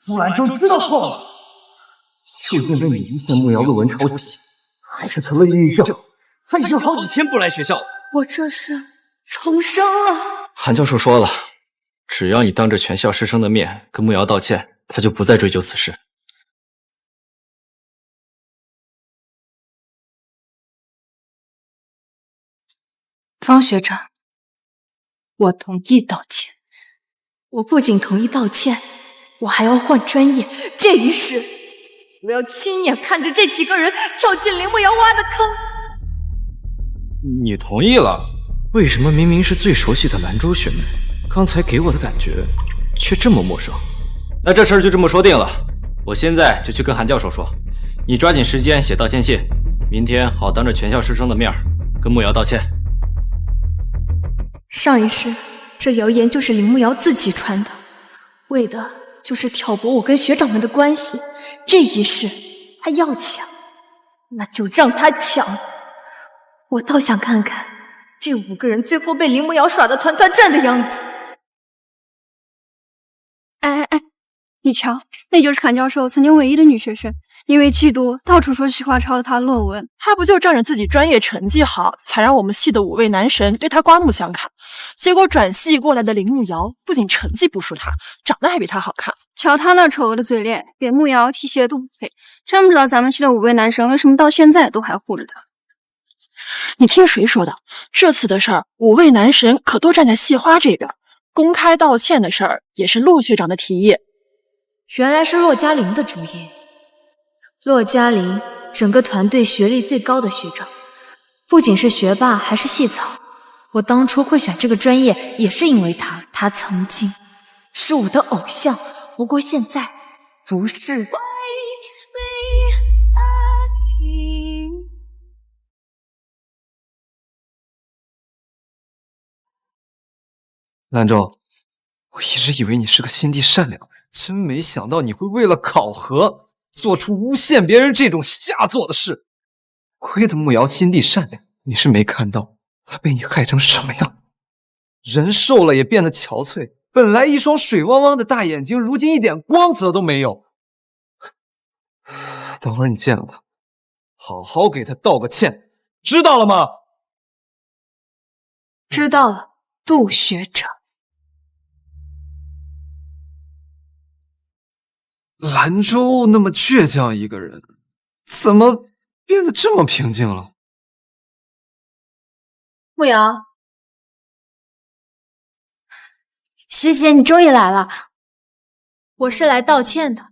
苏兰州知道错了，就因为你诬陷慕瑶论文抄袭，还是得了抑郁症，他已经好几天不来学校了。我这是重生了。韩教授说了，只要你当着全校师生的面跟慕瑶道歉，他就不再追究此事。方学长，我同意道歉。我不仅同意道歉，我还要换专业。这一世，我要亲眼看着这几个人跳进林慕瑶挖的坑。你同意了？为什么明明是最熟悉的兰州学妹，刚才给我的感觉却这么陌生？那这事儿就这么说定了，我现在就去跟韩教授说，你抓紧时间写道歉信，明天好当着全校师生的面跟慕瑶道歉。上一世，这谣言就是林慕瑶自己传的，为的就是挑拨我跟学长们的关系。这一世，他要抢，那就让他抢。我倒想看看这5个人最后被林慕瑶耍得团团转的样子。哎，你瞧，那就是韩教授曾经唯一的女学生，因为嫉妒，到处说实话抄了他的论文。他不就仗着自己专业成绩好，才让我们系的5位男神对他刮目相看？结果转系过来的林慕瑶不仅成绩不输他，长得还比他好看。瞧他那丑恶的嘴脸，给慕瑶提鞋都不配。真不知道咱们系的5位男神为什么到现在都还护着他。你听谁说的？这次的事儿，5位男神可都站在系花这边。公开道歉的事儿也是骆学长的提议。原来是骆嘉玲的主意。骆嘉玲，整个团队学历最高的学长，不仅是学霸，还是系草。我当初会选这个专业，也是因为他，他曾经是我的偶像，不过现在不是。兰州，我一直以为你是个心地善良的人，真没想到你会为了考核做出诬陷别人这种下作的事。亏得慕瑶心地善良，你是没看到她被你害成什么样，人瘦了也变得憔悴，本来一双水汪汪的大眼睛，如今一点光泽都没有。等会儿你见了她，好好给她道个歉，知道了吗？知道了，杜学长。兰州那么倔强一个人，怎么变得这么平静了？慕瑶，学姐，你终于来了。我是来道歉的。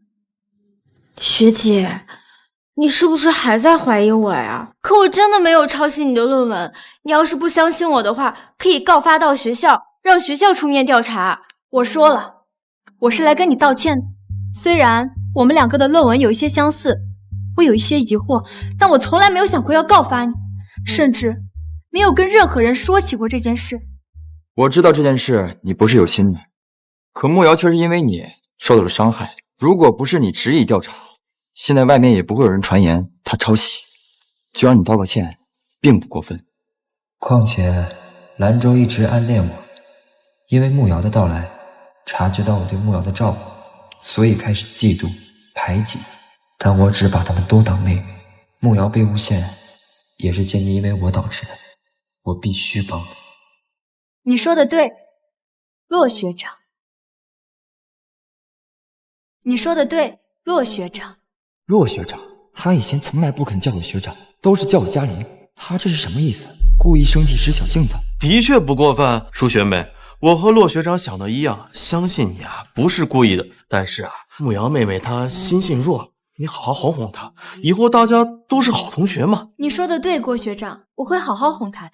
学姐，你是不是还在怀疑我呀？可我真的没有抄袭你的论文，你要是不相信我的话，可以告发到学校，让学校出面调查。我说了，我是来跟你道歉的。虽然我们2个的论文有一些相似，我有一些疑惑，但我从来没有想过要告发你，甚至没有跟任何人说起过这件事。我知道这件事你不是有心的，可慕瑶却是因为你受到了伤害。如果不是你执意调查，现在外面也不会有人传言他抄袭，就让你道个歉，并不过分。况且兰州一直暗恋我，因为慕瑶的到来，察觉到我对慕瑶的照顾，所以开始嫉妒排挤他。但我只把他们都当妹妹。慕瑶被诬陷，也是间接因为我导致的，我必须帮她。你说的对，骆学长。你说的对，骆学长。骆学长，他以前从来不肯叫我学长，都是叫我嘉玲。他这是什么意思？故意生气使小性子？的确不过分，舒学妹，我和骆学长想的一样，相信你啊，不是故意的。但是啊，慕瑶妹妹她心性弱，你好好哄哄她，以后大家都是好同学嘛。你说的对，郭学长，我会好好哄她的。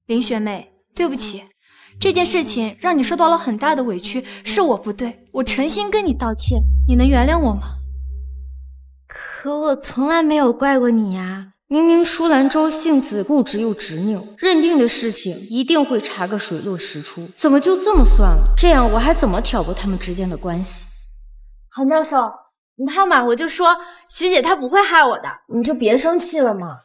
林学妹，对不起，这件事情让你受到了很大的委屈，是我不对，我诚心跟你道歉，你能原谅我吗？可我从来没有怪过你呀。明明舒兰州性子固执又执拗，认定的事情一定会查个水落石出，怎么就这么算了？这样我还怎么挑拨他们之间的关系？韩教授，你看吧，我就说学姐她不会害我的，你就别生气了嘛。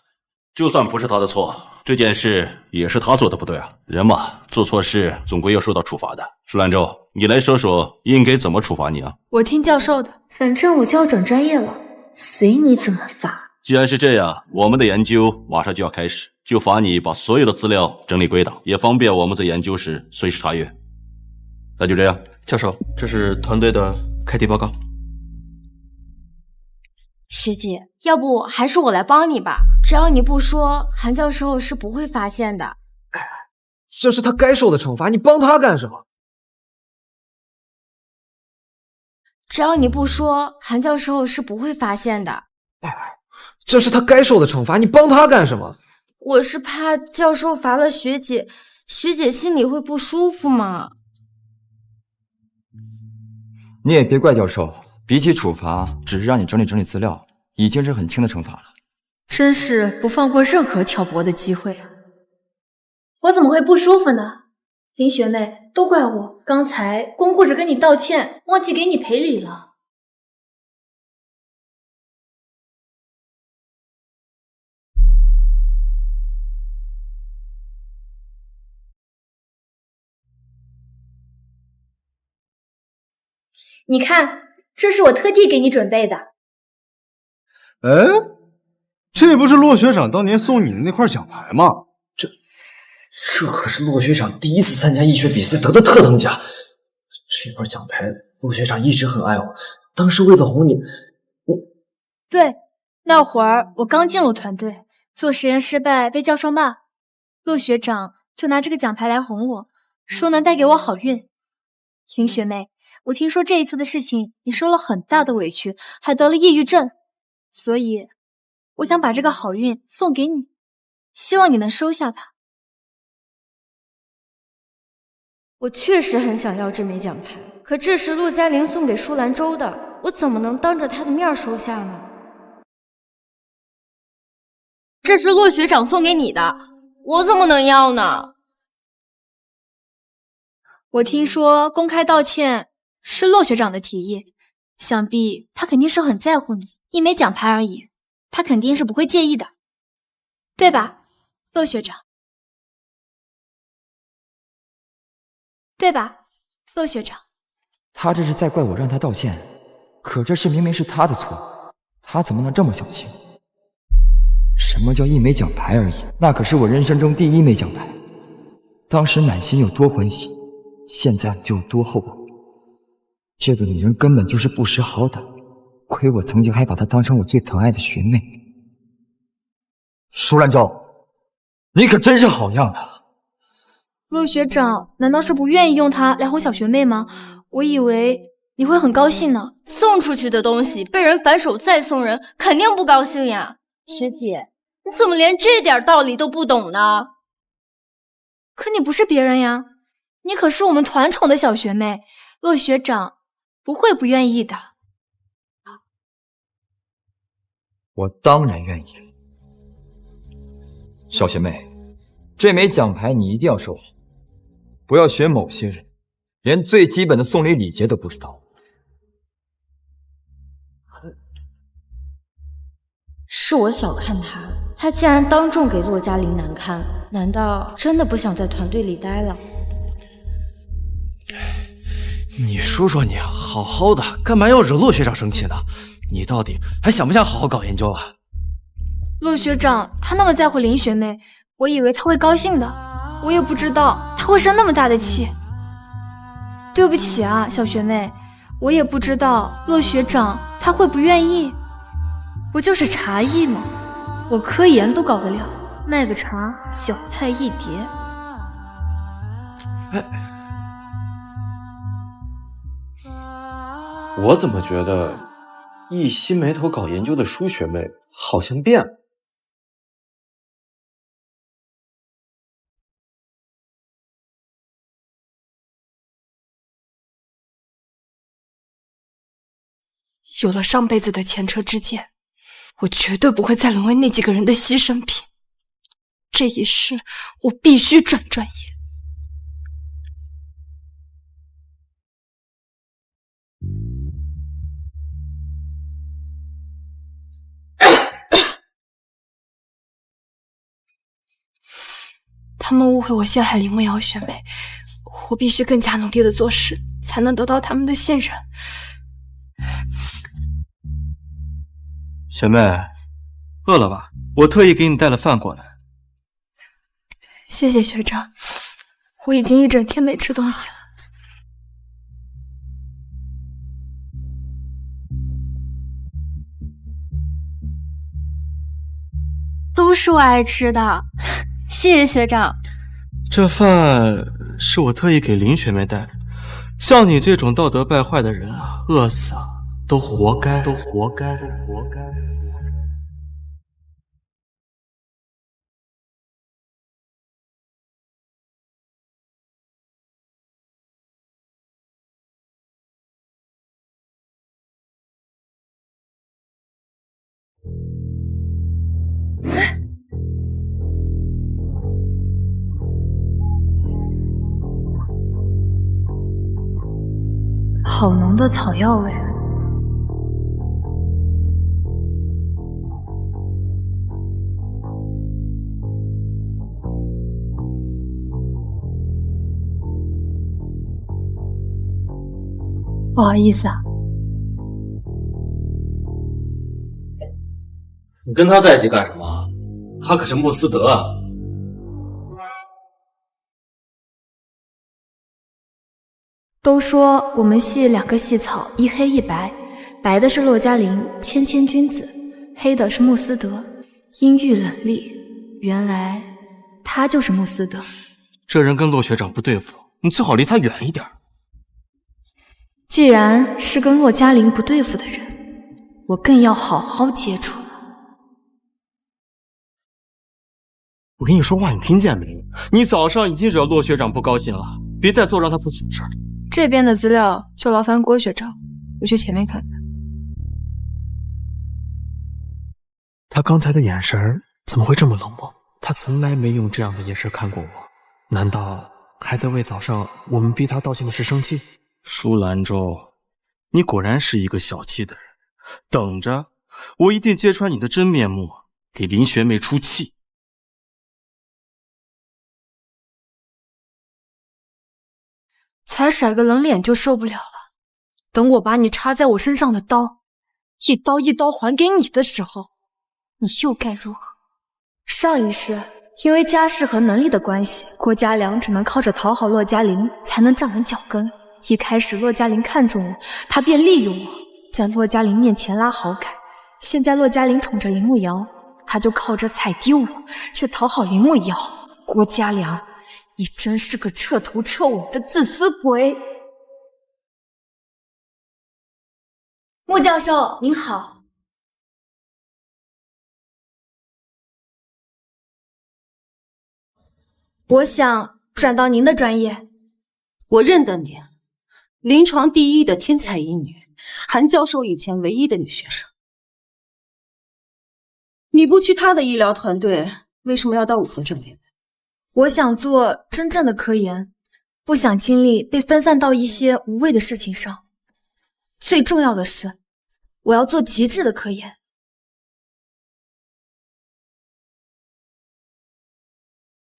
就算不是他的错，这件事也是他做的不对啊。人嘛，做错事总归要受到处罚的。舒兰舟，你来说说应该怎么处罚你啊？我听教授的，反正我就要转专业了，随你怎么罚。既然是这样，我们的研究马上就要开始，就罚你把所有的资料整理归档，也方便我们在研究时随时查阅。那就这样，教授，这是团队的开题报告。学姐，要不还是我来帮你吧，只要你不说，韩教授是不会发现的。这是他该受的惩罚，你帮他干什么？只要你不说，韩教授是不会发现的。这是他该受的惩罚，你帮他干什么？我是怕教授罚了学姐，学姐心里会不舒服嘛。你也别怪教授，比起处罚，只是让你整理整理资料，已经是很轻的惩罚了。真是不放过任何挑拨的机会啊！我怎么会不舒服呢？林学妹，都怪我，刚才光顾着跟你道歉，忘记给你赔礼了。你看，这是我特地给你准备的。哎，这不是骆学长当年送你的那块奖牌吗？这可是骆学长第一次参加医学比赛得的特等奖。这块奖牌，骆学长一直很爱我。当时为了哄你，对，那会儿我刚进入团队，做实验失败被教授骂，骆学长就拿这个奖牌来哄我，说能带给我好运。林学妹，我听说这一次的事情你受了很大的委屈，还得了抑郁症，所以我想把这个好运送给你，希望你能收下它。我确实很想要这枚奖牌，可这是陆嘉玲送给舒兰舟的，我怎么能当着她的面收下呢？这是骆学长送给你的，我怎么能要呢？我听说公开道歉是骆学长的提议，想必他肯定是很在乎你，一枚奖牌而已，他肯定是不会介意的，对吧，骆学长？对吧，骆学长？他这是在怪我让他道歉，可这事明明是他的错，他怎么能这么小气？什么叫一枚奖牌而已？那可是我人生中第一枚奖牌，当时满心有多欢喜，现在就有多后悔。这个女人根本就是不识好歹，亏我曾经还把她当成我最疼爱的学妹。舒兰舟，你可真是好样的！骆学长难道是不愿意用它来哄小学妹吗？我以为你会很高兴呢。送出去的东西被人反手再送人，肯定不高兴呀。学姐，你怎么连这点道理都不懂呢？可你不是别人呀，你可是我们团宠的小学妹，骆学长不会不愿意的。我当然愿意了。小学妹，这枚奖牌你一定要收好，不要学某些人，连最基本的送礼礼节都不知道。是我小看他，他竟然当众给骆嘉玲难堪，难道真的不想在团队里待了？你说说你，好好的，干嘛要惹骆学长生气呢？你到底还想不想好好搞研究啊？骆学长他那么在乎林学妹，我以为他会高兴的，我也不知道他会生那么大的气。对不起啊，小学妹，我也不知道骆学长他会不愿意。不就是茶艺吗？我科研都搞得了，卖个茶小菜一碟。我怎么觉得一心埋头搞研究的舒学妹好像变了？有了上辈子的前车之鉴，我绝对不会再沦为那几个人的牺牲品。这一世，我必须转专业。他们误会我陷害林慕瑶学妹，我必须更加努力的做事，才能得到他们的信任。学妹，饿了吧？我特意给你带了饭过来。谢谢学长，我已经一整天没吃东西了。都是我爱吃的，谢谢学长。这饭是我特意给林学妹带的，像你这种道德败坏的人啊，饿死啊，都活该，都活该，都活该。好浓的草药味。不好意思啊，你跟他在一起干什么？他可是穆斯德啊！都说我们系2个系草，一黑一白，白的是洛嘉玲，谦谦君子；黑的是穆斯德，阴郁冷厉。原来他就是穆斯德。这人跟洛学长不对付，你最好离他远一点。既然是跟洛嘉玲不对付的人，我更要好好接触了。我跟你说话，你听见没？你早上已经惹洛学长不高兴了，别再做让他不喜的事了。这边的资料就劳烦郭学长，我去前面看看。他刚才的眼神怎么会这么冷漠？他从来没用这样的眼神看过我，难道还在为早上我们逼他道歉的事生气？舒兰舟，你果然是一个小气的人。等着，我一定揭穿你的真面目，给林学妹出气。才甩个冷脸就受不了了，等我把你插在我身上的刀，一刀一刀还给你的时候，你又该如何？上一世因为家世和能力的关系，郭嘉良只能靠着讨好洛嘉玲才能站稳脚跟。一开始洛嘉玲看中我，他便利用我，在洛嘉玲面前拉好感。现在洛嘉玲宠着林慕瑶，他就靠着踩低我去讨好林慕瑶。郭嘉良，你真是个彻头彻尾的自私鬼！穆教授您好。我想转到您的专业。我认得你，临床第一的天才医女，韩教授以前唯一的女学生。你不去他的医疗团队，为什么要到我的这里？我想做真正的科研，不想精力被分散到一些无谓的事情上。最重要的是，我要做极致的科研。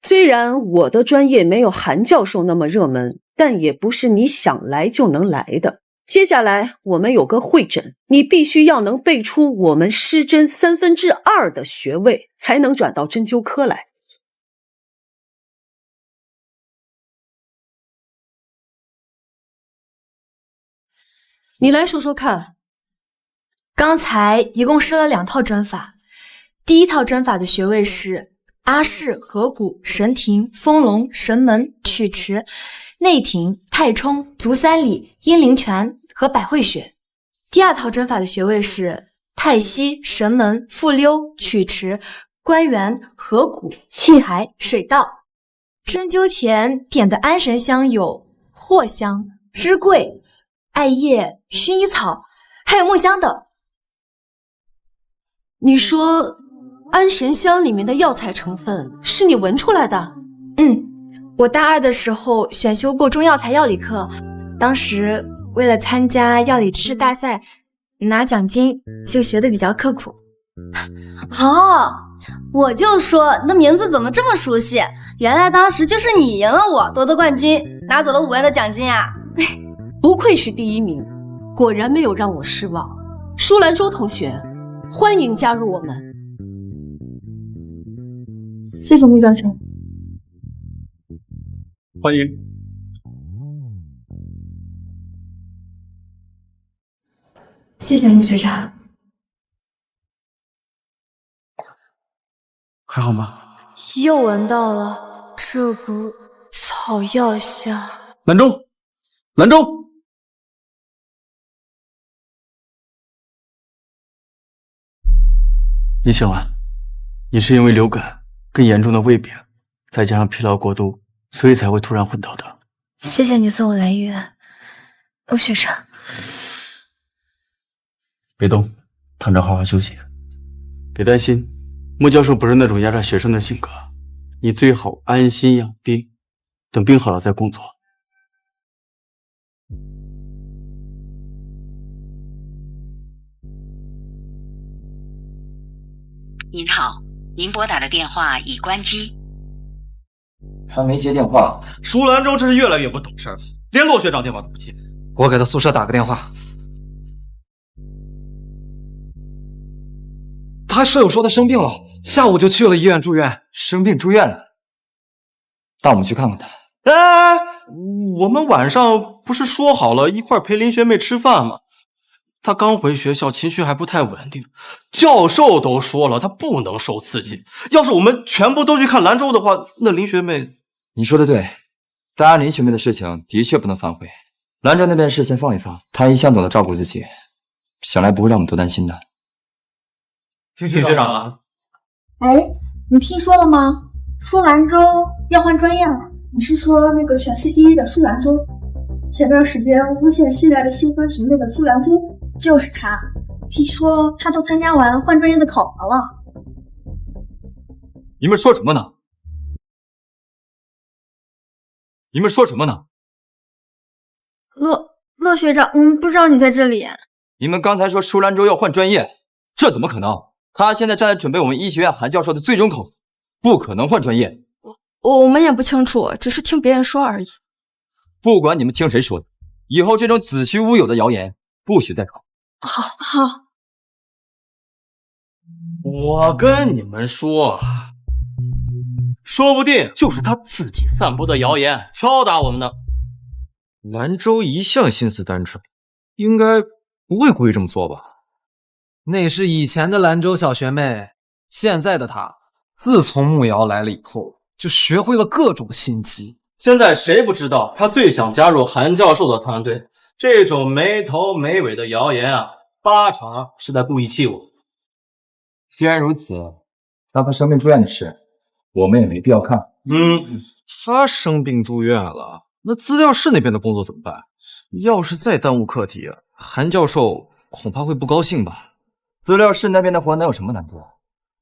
虽然我的专业没有韩教授那么热门，但也不是你想来就能来的。接下来我们有个会诊，你必须要能背出我们师针2/3的学位，才能转到针灸科来。你来说说看。刚才一共施了2套针法，第一套针法的穴位是阿是、合谷、神庭、丰隆、神门、曲池、内庭、太冲、足三里、阴陵泉和百会穴。第二套针法的穴位是太溪、神门、复溜、曲池、关元、合谷、气海、水道。针灸前点的安神香有藿香、芝桂、艾叶、薰衣草，还有木香等。你说安神香里面的药材成分是你闻出来的？我大2的时候选修过中药材药理课，当时为了参加药理知识大赛拿奖金，就学得比较刻苦。哦，我就说那名字怎么这么熟悉，原来当时就是你赢了我，夺得冠军，拿走了5万的奖金啊！不愧是第1名，果然没有让我失望。舒兰舟同学，欢迎加入我们。谢谢穆教授。欢迎。谢谢穆学长。还好吗？又闻到了这股草药香。兰舟，兰舟。你醒了，你是因为流感、更严重的胃病，再加上疲劳过度，所以才会突然昏倒的。谢谢你送我来医院，穆学长。别动，躺着好好休息。别担心，穆教授不是那种压榨学生的性格，你最好安心养病，等病好了再工作。您好，您拨打的电话已关机。他没接电话。舒兰舟真是越来越不懂事了，连骆学长电话都不接。我给他宿舍打个电话。他舍友说他生病了，下午就去了医院住院。生病住院了，带我们去看看他。哎，我们晚上不是说好了一块陪林学妹吃饭吗？他刚回学校，情绪还不太稳定，教授都说了，他不能受刺激。要是我们全部都去看兰舟的话，那林学妹……你说的对，大家林学妹的事情的确不能反悔。兰舟那边事先放一放，她一向懂得照顾自己，想来不会让我们多担心的。听学长啊！哎，你听说了吗？舒兰舟要换专业了。你是说那个全系第1的舒兰舟？前段时间诬陷系来的新分学妹的舒兰舟就是他。听说他都参加完换专业的考核了。你们说什么呢？你们说什么呢？骆学长，不知道你在这里。你们刚才说舒兰舟要换专业，这怎么可能？他现在正在准备我们医学院韩教授的最终考核，不可能换专业。我们也不清楚，只是听别人说而已。不管你们听谁说的，以后这种子虚乌有的谣言不许再传。好。我跟你们说，说不定就是他自己散播的谣言敲打我们的。兰舟一向心思单纯，应该不会故意这么做吧？那是以前的兰舟小学妹，现在的她，自从慕瑶来了以后，就学会了各种心机。现在谁不知道他最想加入韩教授的团队？这种没头没尾的谣言啊，8成是在故意气我。既然如此，那他生病住院的事，我们也没必要看。他生病住院了，那资料室那边的工作怎么办？要是再耽误课题，韩教授恐怕会不高兴吧？资料室那边的活能有什么难度？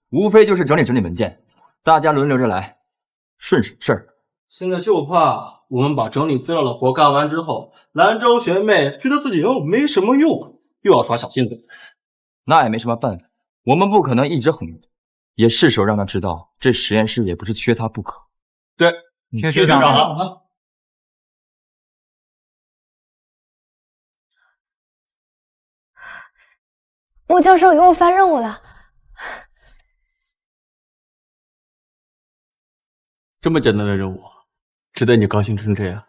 无非就是整理整理文件，大家轮流着来，顺手事儿。现在就怕我们把整理资料的活干完之后，兰舟学妹觉得自己没什么用，又要耍小性子。那也没什么办法，我们不可能一直哄着她，也是时候让她知道，这实验室也不是缺她不可。对，听学长的。穆教授给我发任务了。这么简单的任务，值得你高兴成这样？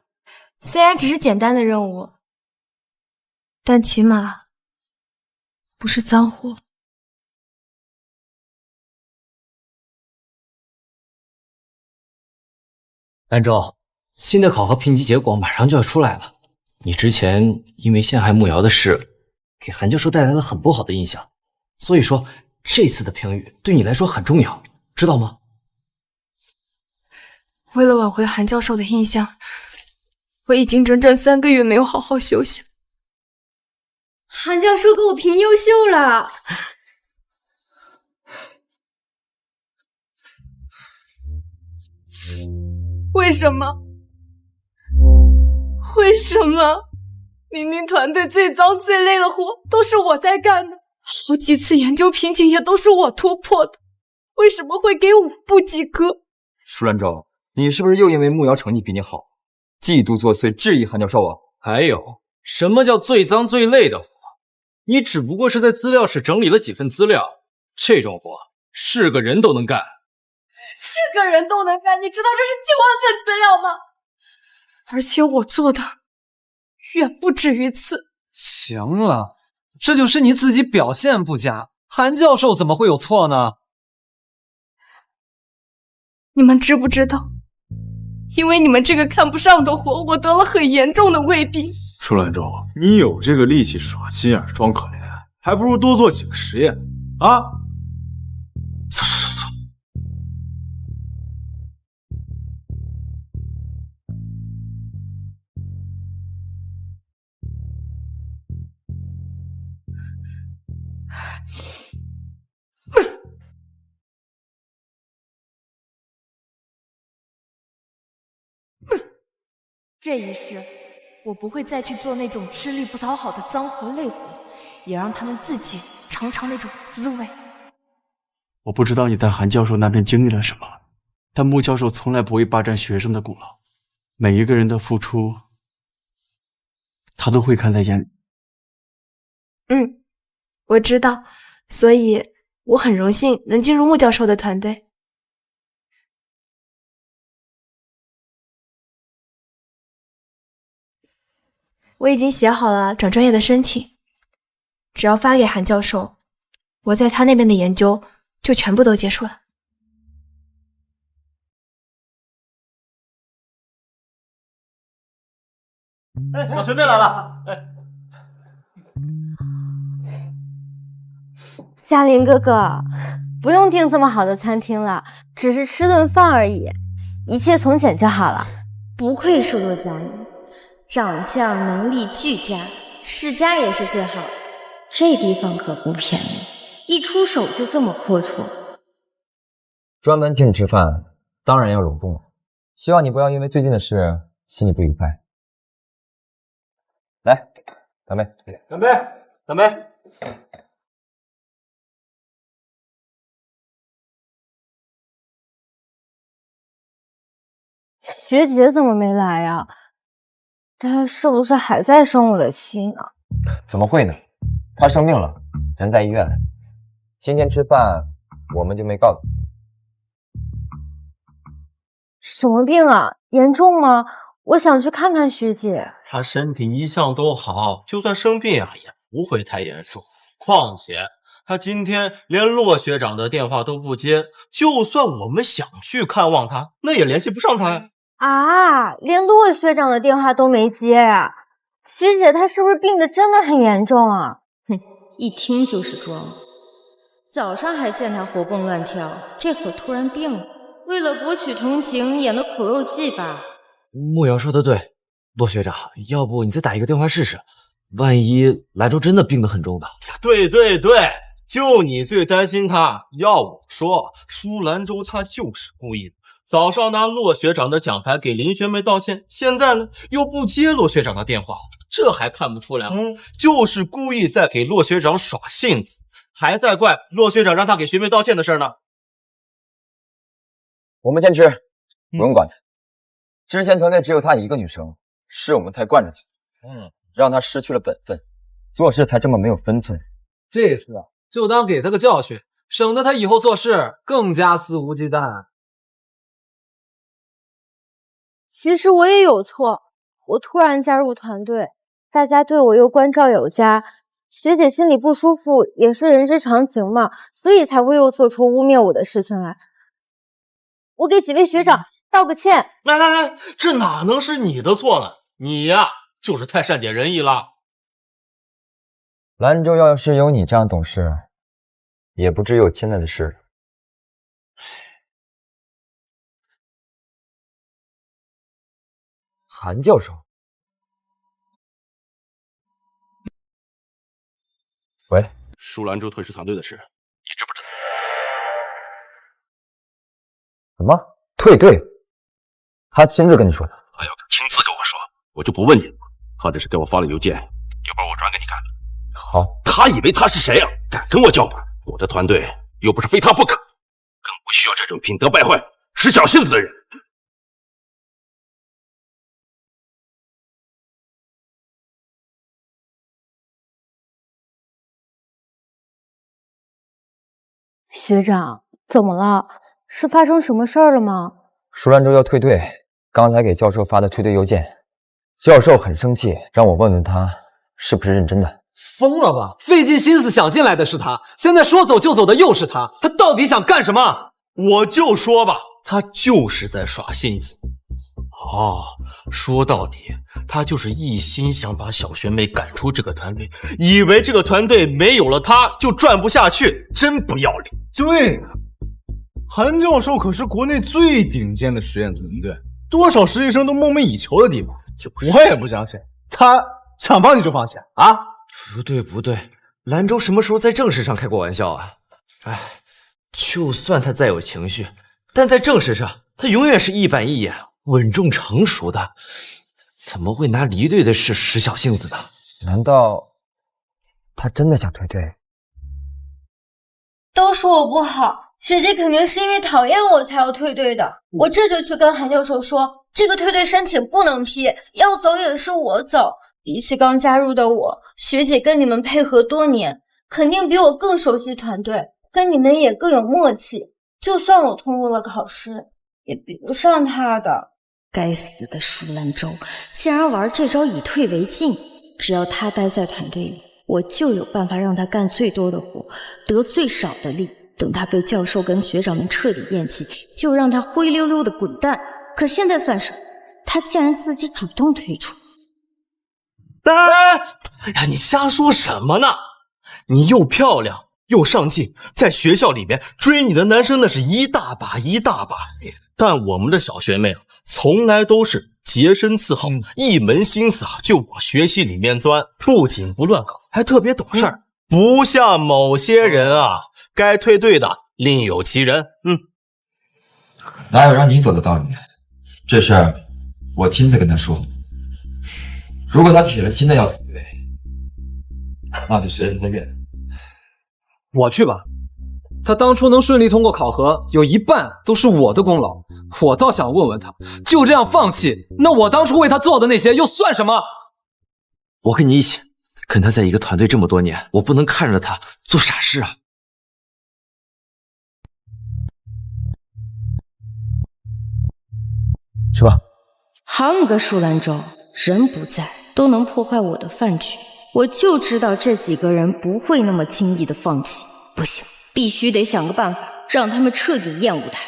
虽然只是简单的任务，但起码不是脏活。兰舟，新的考核评级结果马上就要出来了。你之前因为陷害慕瑶的事，给韩教授带来了很不好的印象，所以说这次的评语对你来说很重要，知道吗？为了挽回韩教授的印象，我已经整整3个月没有好好休息了。韩教授给我评优秀了。为什么？为什么？明明团队最脏最累的活都是我在干的，好几次研究瓶颈也都是我突破的，为什么会给5不及格？舒兰舟，你是不是又因为慕瑶成绩比你好，嫉妒作祟质疑韩教授啊？还有，什么叫最脏最累的活？你只不过是在资料室整理了几份资料，这种活是个人都能干。是个人都能干，你知道这是几万份资料吗？而且我做的远不止于此。行了，这就是你自己表现不佳，韩教授怎么会有错呢？你们知不知道，因为你们这个看不上的活，我得了很严重的胃病。舒兰舟，你有这个力气耍心眼装可怜，还不如多做几个实验啊！走。这一世，我不会再去做那种吃力不讨好的脏活累活，也让他们自己尝尝那种滋味。我不知道你在韩教授那边经历了什么，但穆教授从来不会霸占学生的功劳，每一个人的付出，他都会看在眼里。我知道，所以我很荣幸能进入穆教授的团队。我已经写好了转专业的申请，只要发给韩教授，我在他那边的研究就全部都结束了。小学妹来了！嘉林哥哥，不用订这么好的餐厅了，只是吃顿饭而已，一切从简就好了。不愧是骆嘉林，长相能力俱佳，世家也是最好的。这地方可不便宜，一出手就这么阔绰。专门请你吃饭，当然要隆重了。希望你不要因为最近的事心里不愉快。来，干杯！干杯！干杯！学姐怎么没来呀？她是不是还在生我的气呢？怎么会呢？她生病了，人在医院。今天吃饭我们就没告诉你。什么病啊？严重吗？我想去看看学姐。她身体一向都好，就算生病啊也不会太严重。况且她今天连骆学长的电话都不接，就算我们想去看望她，那也联系不上她呀。啊，连骆学长的电话都没接啊！学姐她是不是病得真的很严重啊？哼，一听就是装。早上还见她活蹦乱跳，这会儿突然病了，为了博取同情演的苦肉计吧。慕瑶说的对，骆学长，要不你再打一个电话试试，万一兰州真的病得很重呢？对，就你最担心她。要我说，舒兰舟她就是故意的。早上拿骆学长的奖牌给林学妹道歉，现在呢又不接骆学长的电话，这还看不出来吗？就是故意在给骆学长耍性子，还在怪骆学长让他给学妹道歉的事呢。我们先吃，不用管他。之前团队只有她一个女生，是我们太惯着她，让她失去了本分，做事才这么没有分寸。这次就当给她个教训，省得她以后做事更加肆无忌惮。其实我也有错，我突然加入团队，大家对我又关照有加，学姐心里不舒服也是人之常情嘛，所以才会又做出污蔑我的事情来。我给几位学长道个歉。来，这哪能是你的错呢？你呀，就是太善解人意了。兰州要是有你这样懂事，也不至于有现在的事。韩教授，喂，舒兰舟退市团队的事，你知不知道？什么退队？他亲自跟你说的？他要是亲自跟我说，我就不问你了，或者是给我发了邮件，要不然我转给你看。好。他以为他是谁啊？敢跟我叫板，我的团队又不是非他不可，更不需要这种品德败坏、使小性子的人。学长，怎么了？是发生什么事儿了吗？舒兰州要退队，刚才给教授发的退队邮件，教授很生气，让我问问他是不是认真的。疯了吧？费尽心思想进来的是他，现在说走就走的又是他，他到底想干什么？我就说吧，他就是在耍性子。说到底，他就是一心想把小学妹赶出这个团队，以为这个团队没有了他就转不下去，真不要脸。对，韩教授可是国内最顶尖的实验团队，多少实习生都梦寐以求的地方。我也不相信他想放弃就放弃啊！不对，兰州什么时候在正事上开过玩笑啊？哎，就算他再有情绪，但在正事上，他永远是一板一眼、稳重成熟的，怎么会拿离队的事使小性子呢？难道他真的想退队？都说我不好，学姐肯定是因为讨厌我才要退队的。我这就去跟韩教授说，这个退队申请不能批，要走也是我走。比起刚加入的我，学姐跟你们配合多年，肯定比我更熟悉团队，跟你们也更有默契。就算我通过了考试，也比不上她的。该死的舒兰州，竟然玩这招以退为进。只要他待在团队里，我就有办法让他干最多的活，得最少的利。等他被教授跟学长们彻底厌弃，就让他灰溜溜的滚蛋。可现在算什么？他竟然自己主动退出。哎呀，你瞎说什么呢？你又漂亮又上进，在学校里面追你的男生那是一大把一大把。但我们的小学妹啊，从来都是洁身自好，一门心思啊就往学习里面钻，不仅不乱搞，还特别懂事儿。不像某些人啊，该退队的另有其人。哪有让你走的道理？这事儿我亲自跟他说。如果他铁了心的要退队，那就随着他的愿。我去吧。他当初能顺利通过考核，有一半都是我的功劳。我倒想问问他，就这样放弃，那我当初为他做的那些又算什么？我跟你一起，跟他在一个团队这么多年，我不能看着他做傻事啊。吃吧。好你个舒兰州，人不在都能破坏我的饭局，我就知道这几个人不会那么轻易的放弃。不行，必须得想个办法，让他们彻底厌恶他。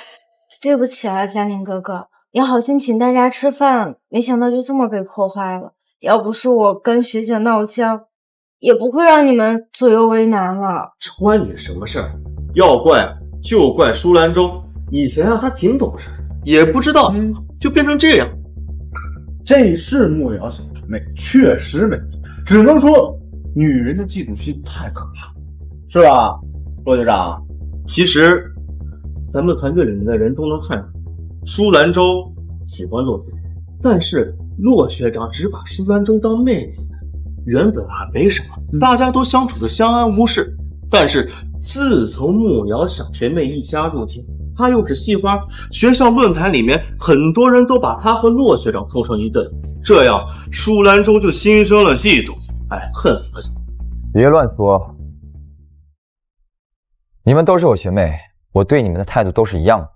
对不起啊，嘉玲哥哥，也好心请大家吃饭，没想到就这么被破坏了。要不是我跟学姐闹僵，也不会让你们左右为难了。关你什么事儿？要怪就怪舒兰州，以前啊他挺懂事，也不知道怎么就变成这样。这是莫瑶小学妹，确实没错，只能说女人的嫉妒心太可怕，是吧，骆学长？其实咱们团队里面的人都能看出，舒兰州喜欢骆学长，但是骆学长只把舒兰州当妹妹。原本还没什么，大家都相处的相安无事。但是自从慕瑶小学妹一加入进，她又是戏花，学校论坛里面很多人都把她和骆学长凑成一对，这样舒兰州就心生了嫉妒，恨死了。别乱说，你们都是我学妹，我对你们的态度都是一样的。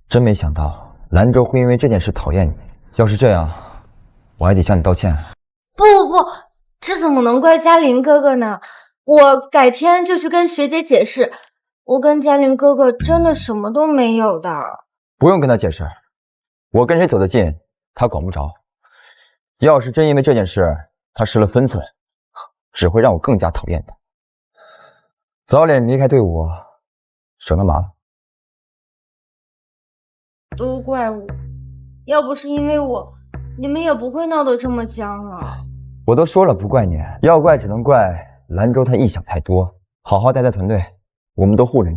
真没想到兰州会因为这件事讨厌你，要是这样，我还得向你道歉。不，这怎么能怪嘉玲哥哥呢？我改天就去跟学姐解释，我跟嘉玲哥哥真的什么都没有的。不用跟他解释，我跟谁走得近，他管不着。要是真因为这件事他失了分寸，只会让我更加讨厌他。早点离开队伍，省了麻烦。都怪我，要不是因为我，你们也不会闹得这么僵了。我都说了不怪你，要怪只能怪兰州他臆想太多。好好待在团队，我们都护着你。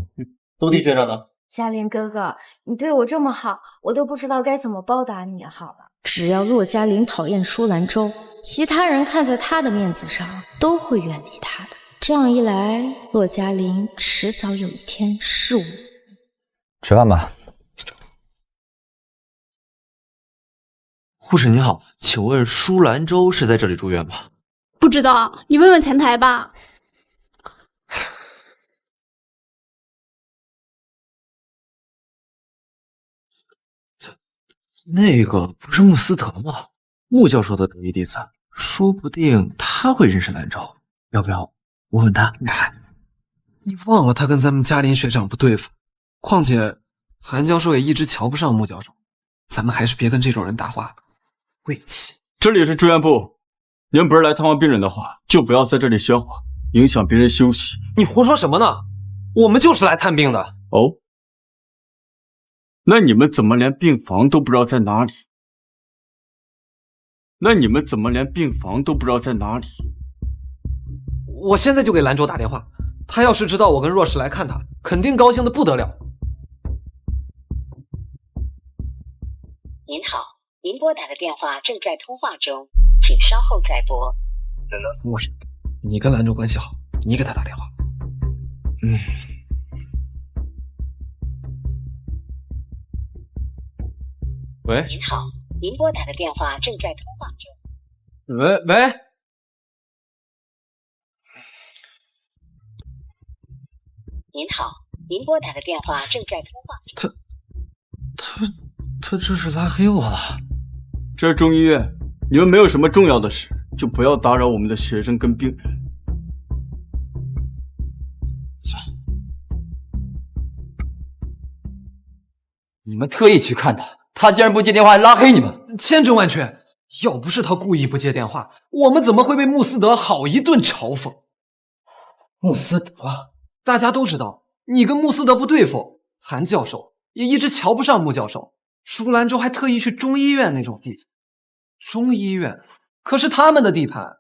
都弟学长呢？嘉玲哥哥，你对我这么好，我都不知道该怎么报答你好了。只要骆嘉玲讨厌舒兰州，其他人看在他的面子上都会远离他的。这样一来，洛嘉玲迟早有一天是我。吃饭吧。护士你好，请问舒兰州是在这里住院吗？不知道，你问问前台吧。那个不是穆斯德吗？穆教授的得意弟子，说不定他会认识兰州。要不要我问他？你忘了他跟咱们嘉林学长不对付，况且韩教授也一直瞧不上穆教授，咱们还是别跟这种人搭话了，晦气。这里是住院部，您不是来探望病人的话，就不要在这里喧哗，影响别人休息。你胡说什么呢？我们就是来探病的。哦，那你们怎么连病房都不知道在哪里？我现在就给兰州打电话，他要是知道我跟若是来看他，肯定高兴的不得了。您好，您拨打的电话正在通话中，请稍后再拨。莫是，你跟兰州关系好，你给他打电话。喂，您好，您拨打的电话正在通话中。喂，您好，您拨打的电话正在通话中。他这是拉黑我了。这是中医院，你们没有什么重要的事，就不要打扰我们的学生跟病人。你们特意去看他，他竟然不接电话还拉黑你们，千真万确。要不是他故意不接电话，我们怎么会被穆斯德好一顿嘲讽？穆斯德，大家都知道你跟穆斯德不对付，韩教授也一直瞧不上穆教授，舒兰州还特意去中医院那种地方。中医院可是他们的地盘，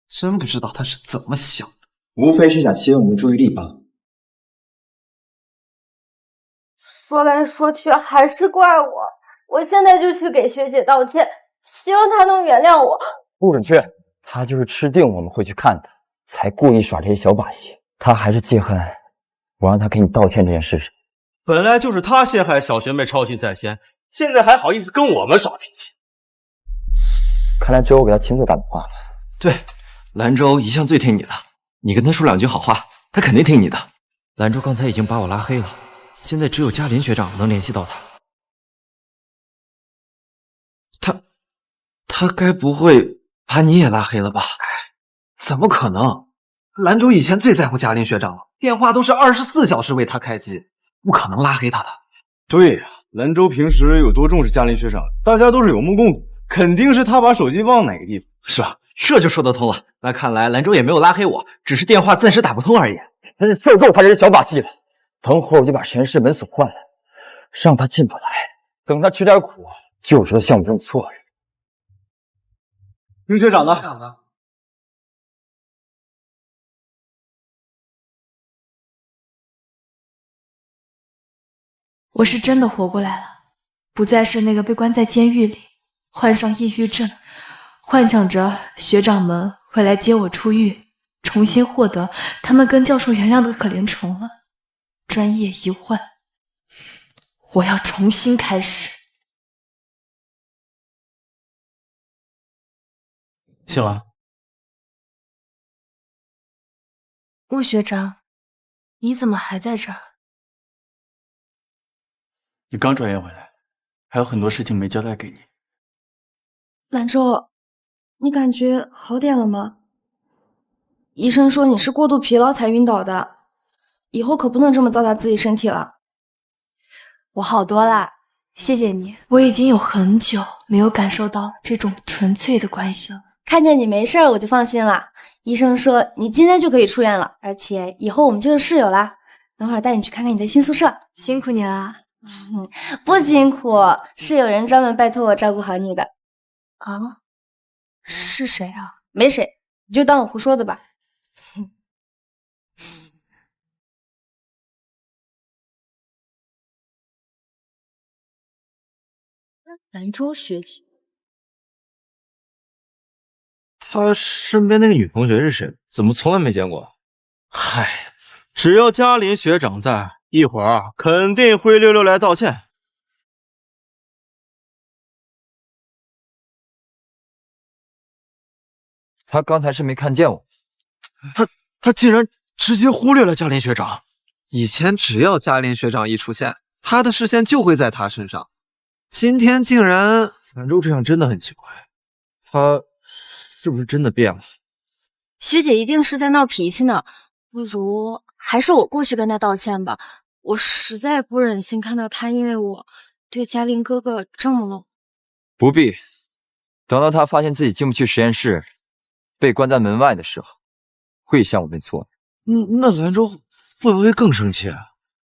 真不知道他是怎么想的。无非是想吸引我们的注意力吧。说来说去还是怪我，我现在就去给学姐道歉，希望她能原谅我。不准去，他就是吃定我们会去看他，才故意耍这些小把戏。他还是记恨我让他给你道歉这件事上。本来就是他陷害小学妹抄袭在先，现在还好意思跟我们耍脾气。看来只有我给他亲自打电话了。对，兰州一向最听你的，你跟他说两句好话，他肯定听你的。兰州刚才已经把我拉黑了，现在只有嘉林学长能联系到他。他该不会把你也拉黑了吧？怎么可能？兰州以前最在乎嘉林学长了，电话都是24小时为他开机，不可能拉黑他的。对呀，兰州平时有多重视嘉林学长，大家都是有目共睹，肯定是他把手机忘哪个地方，是吧？这就说得通了。那看来兰州也没有拉黑我，只是电话暂时打不通而已。真是受够他这些小把戏了。等会儿我就把实验室门锁坏了，让他进不来。等他吃点苦，就知道像我这种错人。林学长呢？我是真的活过来了，不再是那个被关在监狱里，患上抑郁症，幻想着学长们会来接我出狱，重新获得他们跟教授原谅的可怜虫了。专业一换，我要重新开始。醒了。穆学长，你怎么还在这儿？你刚转院回来，还有很多事情没交代给你。兰州，你感觉好点了吗？医生说你是过度疲劳才晕倒的，以后可不能这么糟蹋自己身体了。我好多啦，谢谢你。我已经有很久没有感受到这种纯粹的关系了。看见你没事儿，我就放心了。医生说你今天就可以出院了，而且以后我们就是室友啦。等会儿带你去看看你的新宿舍。辛苦你啦。不辛苦，是有人专门拜托我照顾好你的。啊？是谁啊？没谁，你就当我胡说的吧。兰州学姐，他身边那个女同学是谁？怎么从来没见过？嗨，只要嘉林学长在，一会儿肯定会溜溜来道歉。他刚才是没看见我，他竟然直接忽略了嘉林学长。以前只要嘉林学长一出现，他的视线就会在他身上。今天竟然……兰州这样真的很奇怪，他是不是真的变了？学姐一定是在闹脾气呢，不如还是我过去跟她道歉吧。我实在不忍心看到她因为我对嘉林哥哥这么冷。不必，等到他发现自己进不去实验室，被关在门外的时候，会向我认错。那兰州会不会更生气啊？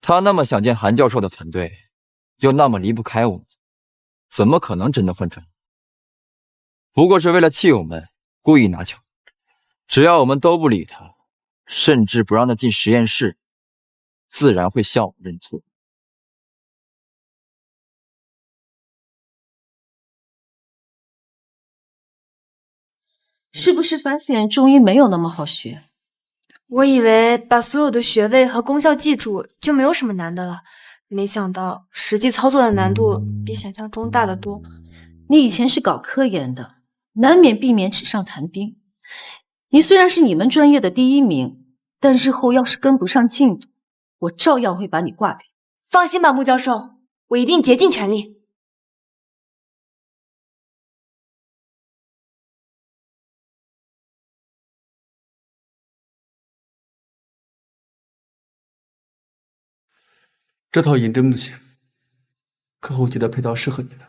他那么想见韩教授的团队，又那么离不开我们，怎么可能真的换专业？不过是为了气我们，故意拿巧。只要我们都不理他，甚至不让他进实验室，自然会向我们认错。是不是发现中医没有那么好学？我以为把所有的穴位和功效记住就没有什么难的了，没想到实际操作的难度比想象中大得多。你以前是搞科研的，难免避免纸上谈兵。你虽然是你们专业的第1名，但日后要是跟不上进度，我照样会把你挂掉。放心吧，穆教授，我一定竭尽全力。这套银针不行，课后记得配套适合你的。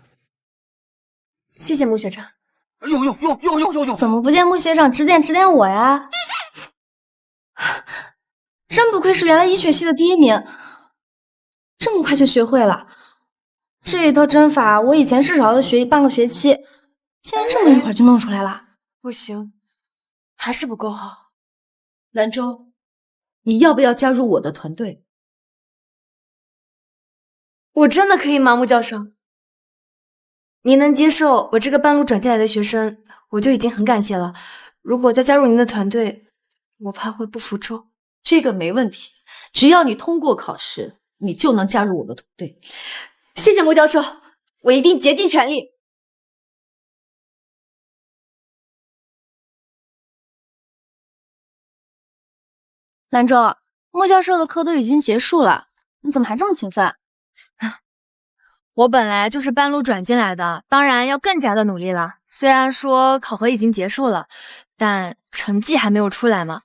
谢谢穆学长。呦！怎么不见穆学长指点我呀？真不愧是原来医学系的第1名，这么快就学会了。这一套针法我以前至少要学半个学期，竟然这么一会儿就弄出来了。不行，还是不够好。兰州，你要不要加入我的团队？我真的可以吗，穆教授？您能接受我这个半路转进来的学生，我就已经很感谢了。如果再加入您的团队，我怕会不服众。这个没问题，只要你通过考试，你就能加入我的团队。谢谢穆教授，我一定竭尽全力。兰州，穆教授的课都已经结束了，你怎么还这么勤奋？我本来就是半路转进来的，当然要更加的努力了。虽然说考核已经结束了，但成绩还没有出来嘛。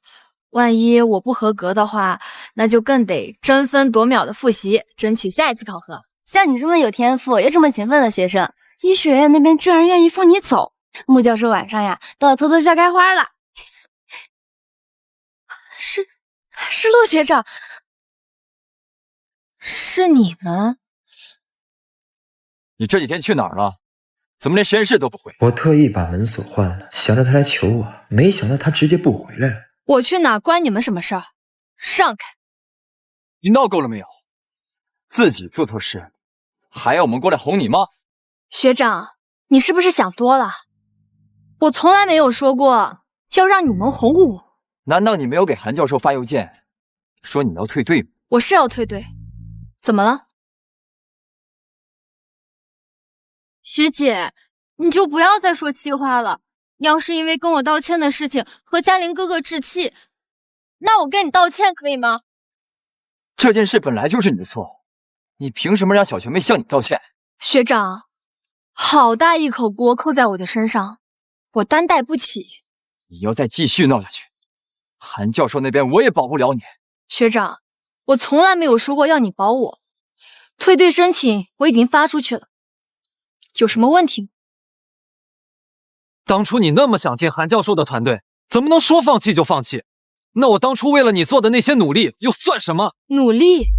万一我不合格的话，那就更得争分夺秒的复习，争取下一次考核。像你这么有天赋又这么勤奋的学生，医学院那边居然愿意放你走。穆教授晚上呀都要偷偷笑开花了。是洛学长，是你们？你这几天去哪儿了？怎么连实验室都不回？我特意把门锁换了，想着他来求我，没想到他直接不回来了。我去哪儿关你们什么事儿？让开！你闹够了没有？自己做错事，还要我们过来哄你吗？学长，你是不是想多了？我从来没有说过要让你们哄我。难道你没有给韩教授发邮件，说你要退队吗？我是要退队，怎么了？学姐，你就不要再说气话了。你要是因为跟我道歉的事情和嘉玲哥哥置气，那我跟你道歉可以吗？这件事本来就是你的错，你凭什么让小学妹向你道歉？学长，好大一口锅扣在我的身上，我担待不起。你要再继续闹下去，韩教授那边我也保不了你。学长，我从来没有说过要你保我，退队申请我已经发出去了，有什么问题吗？当初你那么想进韩教授的团队，怎么能说放弃就放弃？那我当初为了你做的那些努力又算什么？努力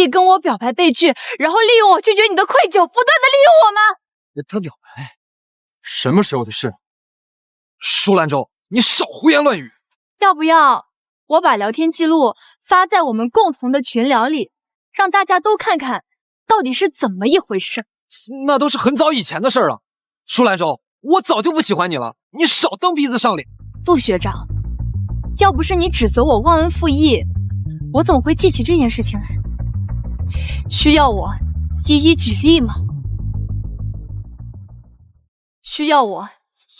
跟我表白被拒，然后利用我拒绝你的愧疚，不断的利用我吗？跟他表白？什么时候的事？舒兰州，你少胡言乱语！要不要我把聊天记录发在我们共同的群聊里，让大家都看看到底是怎么一回事？那都是很早以前的事了。舒兰州，我早就不喜欢你了，你少蹬鼻子上脸。陆学长，要不是你指责我忘恩负义，我怎么会记起这件事情来？需要我一一举例吗？需要我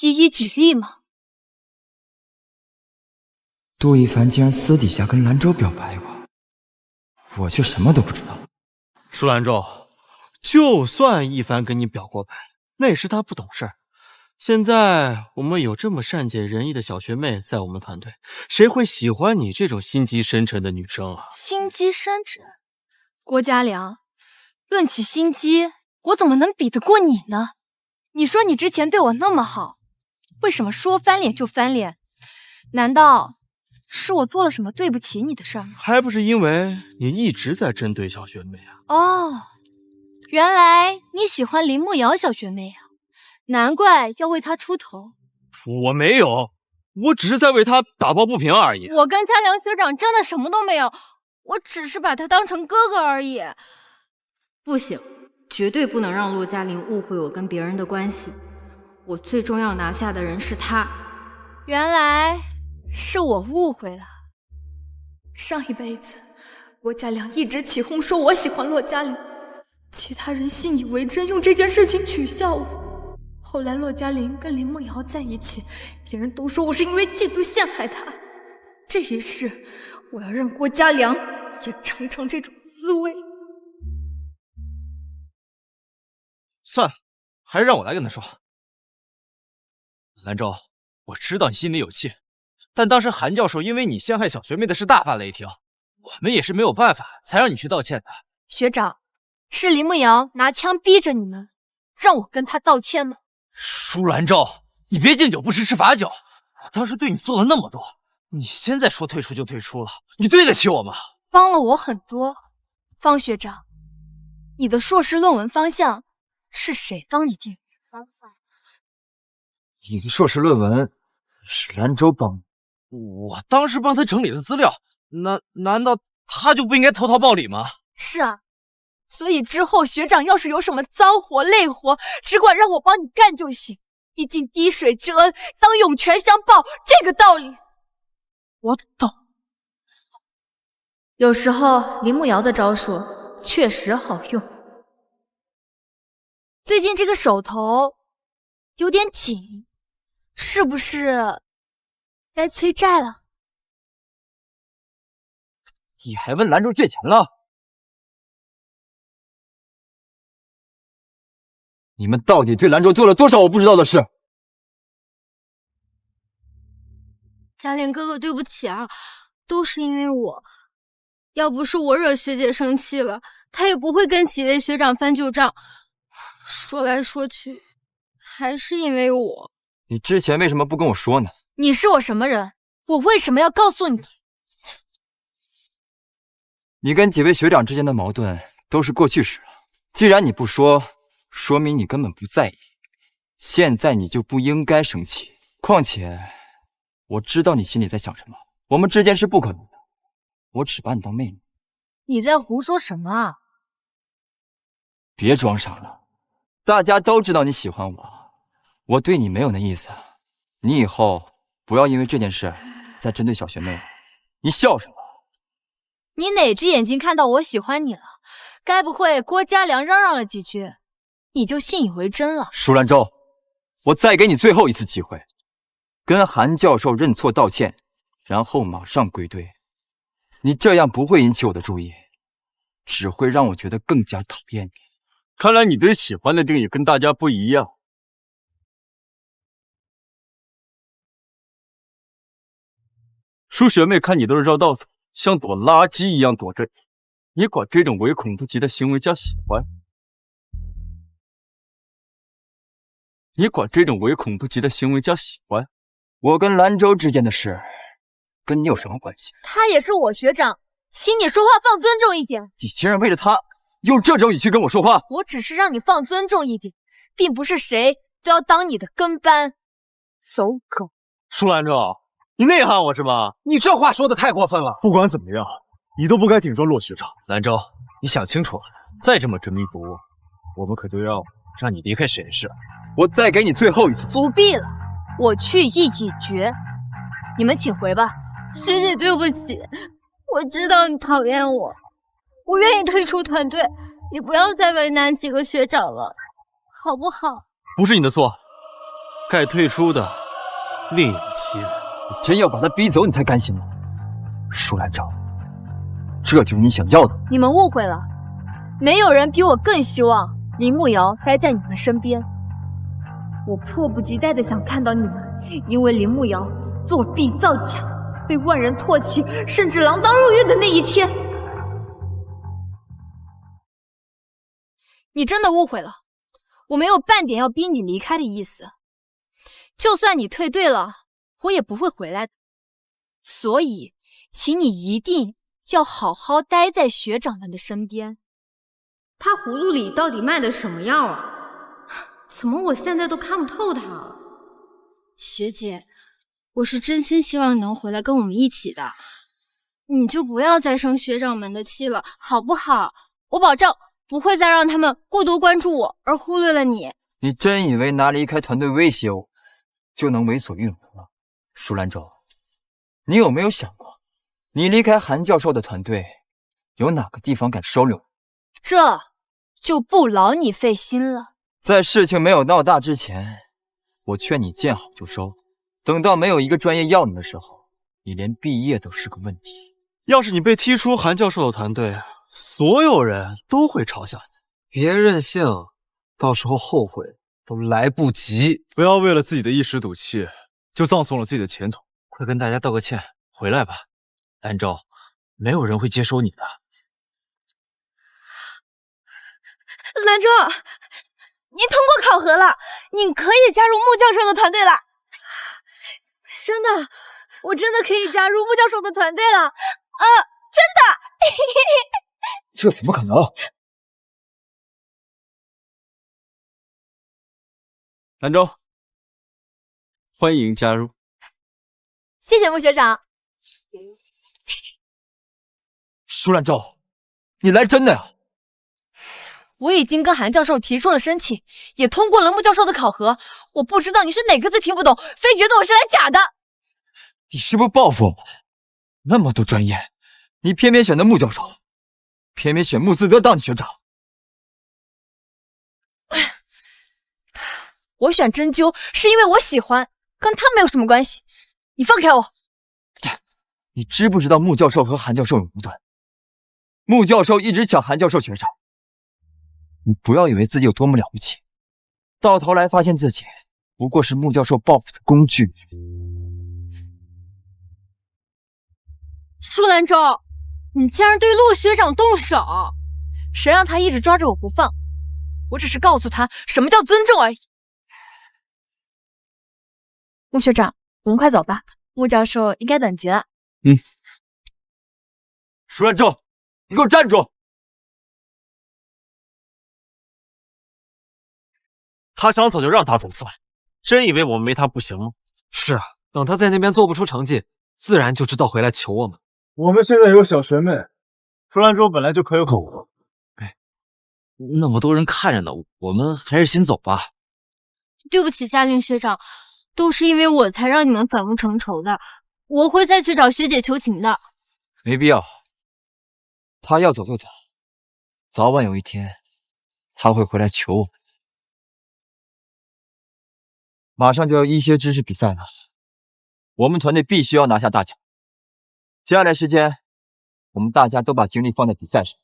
一一举例吗？杜一凡竟然私底下跟兰州表白过，我却什么都不知道。舒兰州，就算一凡跟你表过白，那也是他不懂事儿。现在我们有这么善解人意的小学妹在我们团队，谁会喜欢你这种心机深沉的女生啊？心机深沉，郭嘉良，论起心机，我怎么能比得过你呢？你说你之前对我那么好，为什么说翻脸就翻脸？难道是我做了什么对不起你的事儿吗？还不是因为你一直在针对小学妹啊！哦，原来你喜欢林慕瑶小学妹啊，难怪要为她出头。我没有，我只是在为她打抱不平而已。我跟嘉良学长真的什么都没有，我只是把他当成哥哥而已。不行，绝对不能让骆嘉玲误会我跟别人的关系。我最终要拿下的人是他。原来是我误会了。上一辈子，郭嘉良一直起哄说我喜欢骆嘉玲，其他人信以为真，用这件事情取笑我。后来骆嘉玲跟林慕瑶在一起，别人都说我是因为嫉妒陷害她。这一世，我要让郭嘉良也尝尝这种滋味。算了，还是让我来跟他说。兰州，我知道你心里有气，但当时韩教授因为你陷害小学妹的事大发雷霆，我们也是没有办法才让你去道歉的。学长，是林慕瑶拿枪逼着你们，让我跟他道歉吗？舒兰州，你别敬酒不吃吃罚酒。我当时对你做了那么多，你现在说退出就退出了，你对得起我吗？帮了我很多。方学长，你的硕士论文方向是谁帮你定方向？你的硕士论文是兰州帮的，我当时帮他整理的资料，难道他就不应该投桃报李吗？是啊，所以之后学长要是有什么脏活累活，只管让我帮你干就行。毕竟滴水之恩，当涌泉相报，这个道理我懂。有时候林慕瑶的招数确实好用。最近这个手头有点紧，是不是该催债了？你还问兰州借钱了？你们到底对兰州做了多少我不知道的事？嘉玲哥哥，对不起啊，都是因为我。要不是我惹学姐生气了，她也不会跟几位学长翻旧账。说来说去，还是因为我。你之前为什么不跟我说呢？你是我什么人？我为什么要告诉你？你跟几位学长之间的矛盾都是过去式了。既然你不说，说明你根本不在意。现在你就不应该生气。况且，我知道你心里在想什么。我们之间是不可能的。我只把你当妹妹。你在胡说什么啊？别装傻了，大家都知道你喜欢我，我对你没有那意思。你以后不要因为这件事再针对小学妹了。你笑什么？你哪只眼睛看到我喜欢你了？该不会郭嘉良嚷嚷了几句，你就信以为真了？舒兰州，我再给你最后一次机会，跟韩教授认错道歉，然后马上归队。你这样不会引起我的注意，只会让我觉得更加讨厌你。看来你对喜欢的定义跟大家不一样。舒学妹看你都是绕道走，像躲垃圾一样躲着你，你管这种唯恐不及的行为叫喜欢？你管这种唯恐不及的行为叫喜欢？我跟兰州之间的事，跟你有什么关系？他也是我学长，请你说话放尊重一点。你竟然为了他用这种语气跟我说话！我只是让你放尊重一点，并不是谁都要当你的跟班。走狗！舒兰州，你内涵我是吗？你这话说的太过分了。不管怎么样，你都不该顶撞骆学长。兰州，你想清楚了，再这么执迷不悟，我们可就要让你离开实验室了。我再给你最后一次机会。不必了，我去意已决。你们请回吧，学姐对不起，我知道你讨厌我，我愿意退出团队，你不要再为难几个学长了，好不好？不是你的错，该退出的另有其人。你真要把他逼走，你才甘心吗？舒兰昭，这就是你想要的？你们误会了，没有人比我更希望林慕瑶待在你们身边。我迫不及待的想看到你们因为林慕瑶作弊造假，被万人唾弃，甚至锒铛入狱的那一天。你真的误会了，我没有半点要逼你离开的意思。就算你退队了，我也不会回来的。所以，请你一定要好好待在学长们的身边。他葫芦里到底卖的什么药啊？怎么我现在都看不透他了？学姐，我是真心希望你能回来跟我们一起的，你就不要再生学长们的气了，好不好？我保证不会再让他们过多关注我而忽略了你。你真以为拿离开团队威胁我，就能为所欲为吗？舒兰舟，你有没有想过，你离开韩教授的团队，有哪个地方敢收留你？这就不劳你费心了。在事情没有闹大之前，我劝你见好就收。等到没有一个专业要你的时候，你连毕业都是个问题。要是你被踢出韩教授的团队，所有人都会嘲笑你。别任性，到时候后悔都来不及。不要为了自己的一时赌气，就葬送了自己的前途。快跟大家道个歉，回来吧，兰舟，没有人会接收你的。兰舟，你通过考核了，你可以加入穆教授的团队了。真的，我真的可以加入穆教授的团队了。真的。这怎么可能？兰舟，欢迎加入。谢谢穆学长。舒兰舟，你来真的呀？我已经跟韩教授提出了申请，也通过了穆教授的考核。我不知道你是哪个字听不懂，非觉得我是来假的。你是不是报复我们？那么多专业，你偏偏选的穆教授，偏偏选穆斯德当你学长。我选针灸是因为我喜欢，跟他没有什么关系。你放开我！你知不知道穆教授和韩教授有矛盾？穆教授一直抢韩教授学长。你不要以为自己有多么了不起，到头来发现自己不过是穆教授报复的工具。舒兰舟，你竟然对陆学长动手！谁让他一直抓着我不放？我只是告诉他什么叫尊重而已。穆学长，我们快走吧，穆教授应该等急了。舒兰舟，你给我站住！他想走就让他走算，真以为我们没他不行吗？是啊，等他在那边做不出成绩，自然就知道回来求我们。我们现在有小学妹，舒兰舟本来就可有可无。那么多人看着呢，我们还是先走吧。对不起，嘉玲学长，都是因为我才让你们反目成仇的，我会再去找学姐求情的。没必要，他要走就走，早晚有一天他会回来求我们。马上就要医学知识比赛了，我们团队必须要拿下大奖。接下来时间，我们大家都把精力放在比赛上。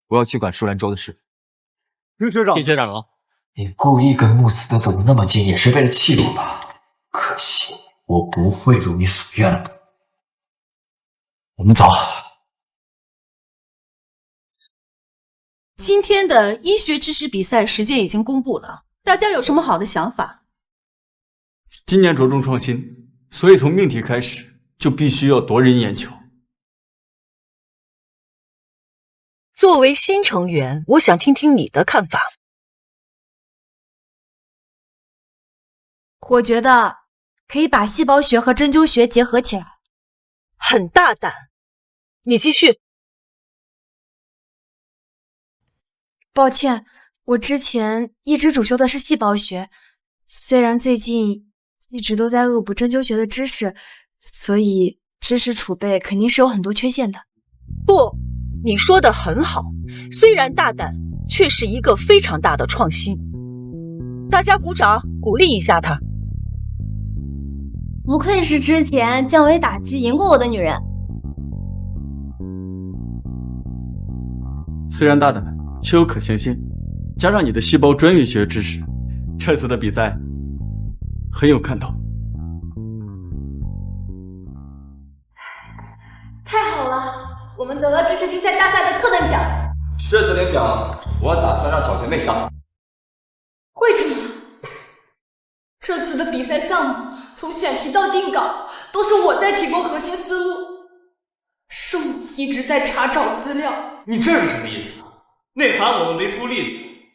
我要去管舒兰舟的事。丁学长，丁学长啊，你故意跟穆斯德走得那么近，也是为了气我吧？可惜我不会如你所愿的。我们走。今天的医学知识比赛时间已经公布了，大家有什么好的想法？今年着重创新，所以从命题开始就必须要夺人眼球。作为新成员，我想听听你的看法。我觉得可以把细胞学和针灸学结合起来。很大胆，你继续。抱歉，我之前一直主修的是细胞学，虽然最近一直都在恶补针灸学的知识，所以知识储备肯定是有很多缺陷的。不，你说的很好，虽然大胆，却是一个非常大的创新。大家鼓掌，鼓励一下她。不愧是之前降维打击赢过我的女人。虽然大胆，却有可行性，加上你的细胞专业学知识，这次的比赛很有看头。太好了，我们得了知识竞赛大赛的特等奖。这次领奖，我打算让小学妹上。为什么？这次的比赛项目从选题到定稿都是我在提供核心思路，是我一直在查找资料。你这是什么意思？内涵我们没出力。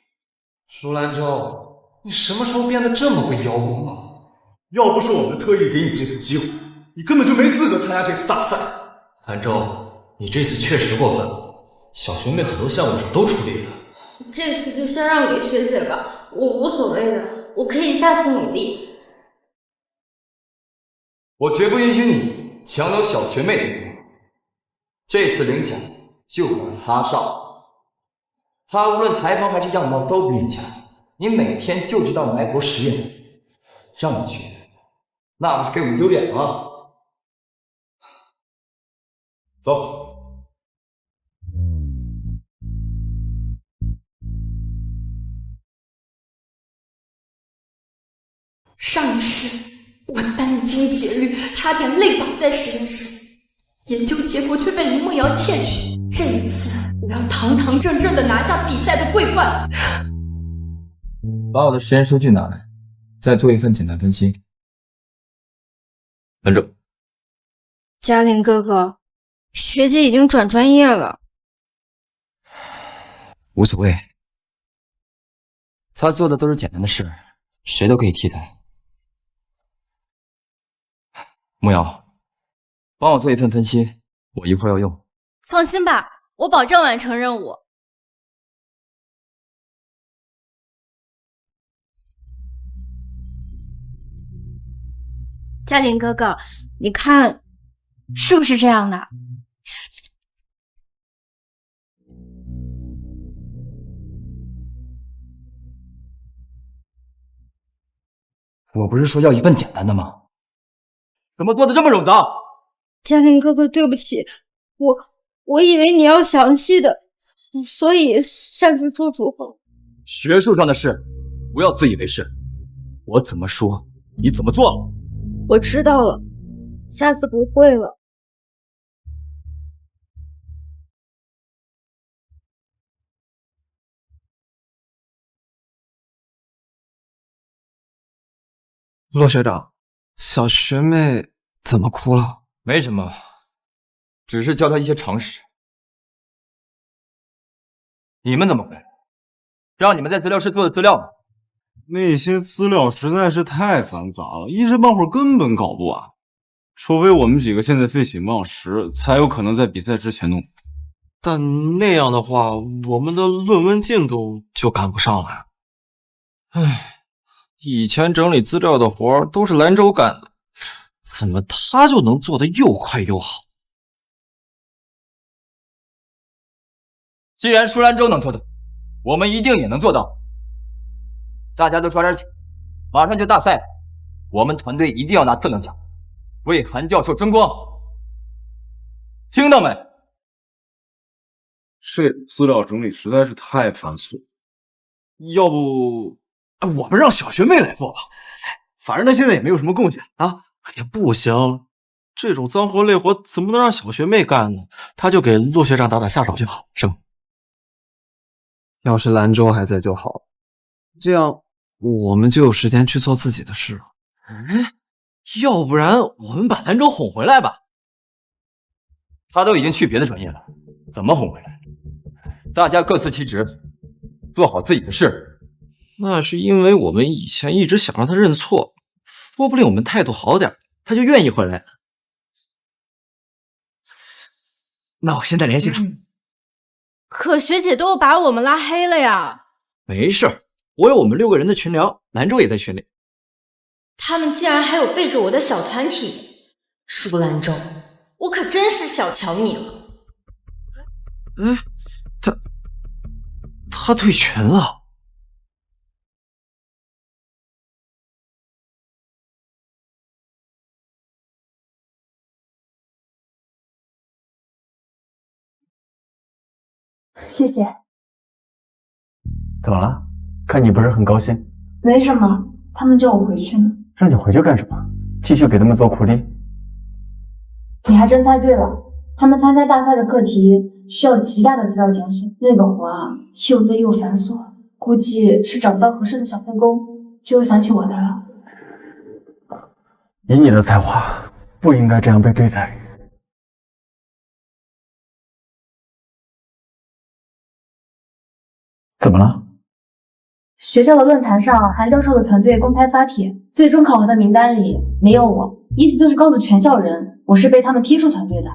舒兰舟，你什么时候变得这么会邀功了？要不是我们特意给你这次机会，你根本就没资格参加这次大赛。兰舟，你这次确实过分了，小学妹很多项目上都出力了。这次就先让给学姐吧，我无所谓的，我可以下次努力。我绝不允许你抢走小学妹的名额。这次领奖就让她上，她无论台风还是样貌都比你强。你每天就知道埋头实验，让你去，那不是给我们丢脸吗？走。上一世我殚精竭虑，差点累倒在实验室，研究结果却被林梦瑶窃取。这一次我要堂堂正正的拿下比赛的桂冠。把我的实验数据拿来，再做一份简单分析。兰舟，嘉玲哥哥，学姐已经转专业了。无所谓，他做的都是简单的事，谁都可以替代。慕瑶，帮我做一份分析，我一会儿要用。放心吧，我保证完成任务。嘉玲哥哥，你看，是不是这样的？我不是说要一份简单的吗？怎么做的这么冗杂？嘉玲哥哥，对不起，我以为你要详细的，所以擅自做主后。学术上的事不要自以为是，我怎么说你怎么做。我知道了，下次不会了。骆学长，小学妹怎么哭了？没什么，只是教她一些常识。你们怎么会？让你们在资料室做的资料吗？那些资料实在是太繁杂了，一时半会儿根本搞不完。除非我们几个现在废寝忘食，才有可能在比赛之前弄。但那样的话，我们的论文进度就赶不上了。唉，以前整理资料的活儿都是兰州干的，怎么他就能做得又快又好？既然舒兰舟能做到，我们一定也能做到。大家都抓点紧，马上就大赛了，我们团队一定要拿特等奖，为韩教授争光，听到没？这资料整理实在是太繁琐，要不我们让小学妹来做吧，反正她现在也没有什么贡献啊。哎呀，不行，这种脏活累活怎么能让小学妹干呢？她就给陆学长打打下手就好，是吗？要是兰州还在就好，这样我们就有时间去做自己的事了。要不然我们把兰州哄回来吧。他都已经去别的专业了，怎么哄回来？大家各司其职，做好自己的事。那是因为我们以前一直想让他认错，说不定我们态度好点，他就愿意回来。那我现在联系他。可学姐都把我们拉黑了呀。没事，我有我们6个人的群聊，兰州也在群里。他们竟然还有背着我的小团体，舒兰州，我可真是小瞧你了。哎，他退群了。谢谢。怎么了？看你不是很高兴。没什么，他们叫我回去呢。让你回去干什么？继续给他们做苦力？你还真猜对了，他们参加大赛的课题需要极大的资料检索，那个活啊又累又繁琐，估计是找不到合适的小分工，就又想起我来了。以你的才华，不应该这样被对待。怎么了？学校的论坛上，韩教授的团队公开发帖，最终考核的名单里没有我，意思就是告诉全校人，我是被他们踢出团队的。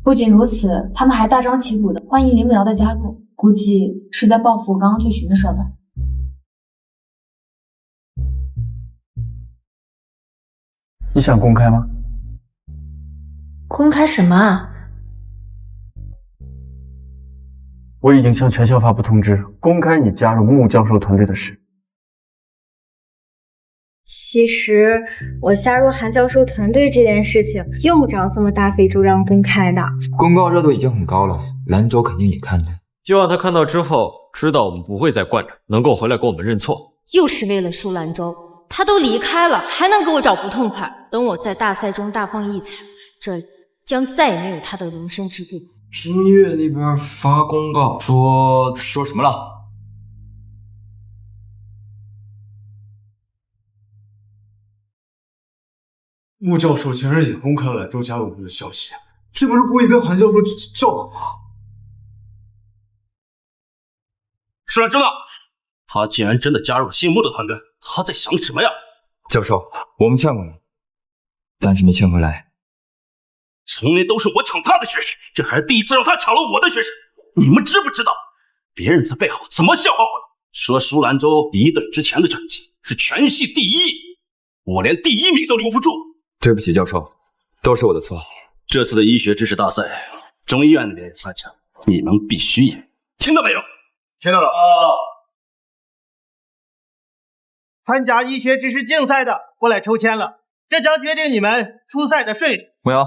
不仅如此，他们还大张旗鼓的欢迎林慕瑶的加入，估计是在报复我刚刚退群的事吧。你想公开吗？公开什么啊？我已经向全校发布通知，公开你加入穆教授团队的事。其实我加入韩教授团队这件事情，用不着这么大费周章公开的。公告热度已经很高了，兰州肯定也看见。就让他看到之后，知道我们不会再惯着，能够回来给我们认错。又是为了舒兰州，他都离开了，还能给我找不痛快？等我在大赛中大放异彩，这里将再也没有他的容身之地。君悦那边发公告说什么了？穆教授竟然也公开了兰州加入部的消息，这不是故意跟韩教授叫板吗？舒兰州呢？他竟然真的加入了姓穆的团队，他在想什么呀？教授，我们劝过你，但是没劝回来。从年都是我抢他的学生，这还是第一次让他抢了我的学生。你们知不知道别人在背后怎么笑话我？说舒兰州1队之前的成绩是全系第1，我连第1名都留不住。对不起，教授，都是我的错。这次的医学知识大赛，中医院那边也参加，你们必须赢，听到没有？听到了。参加医学知识竞赛的过来抽签了，这将决定你们出赛的顺序。慕瑶，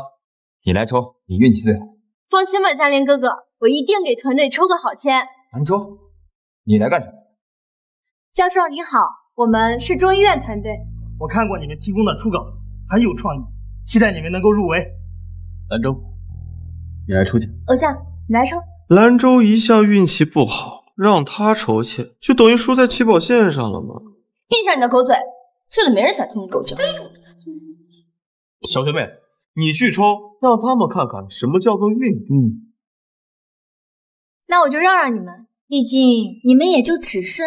你来抽，你运气最好。放心吧，嘉玲哥哥，我一定给团队抽个好签。兰州，你来干什么？教授你好，我们是中医院团队。我看过你们提供的初稿，很有创意，期待你们能够入围。兰州，你来抽签。偶像，你来抽。兰州一向运气不好，让他抽签，就等于输在起跑线上了吗？闭上你的狗嘴，这里没人想听你狗叫。小学妹，你去抽，让他们看看什么叫做运气。那我就让让你们，毕竟你们也就只剩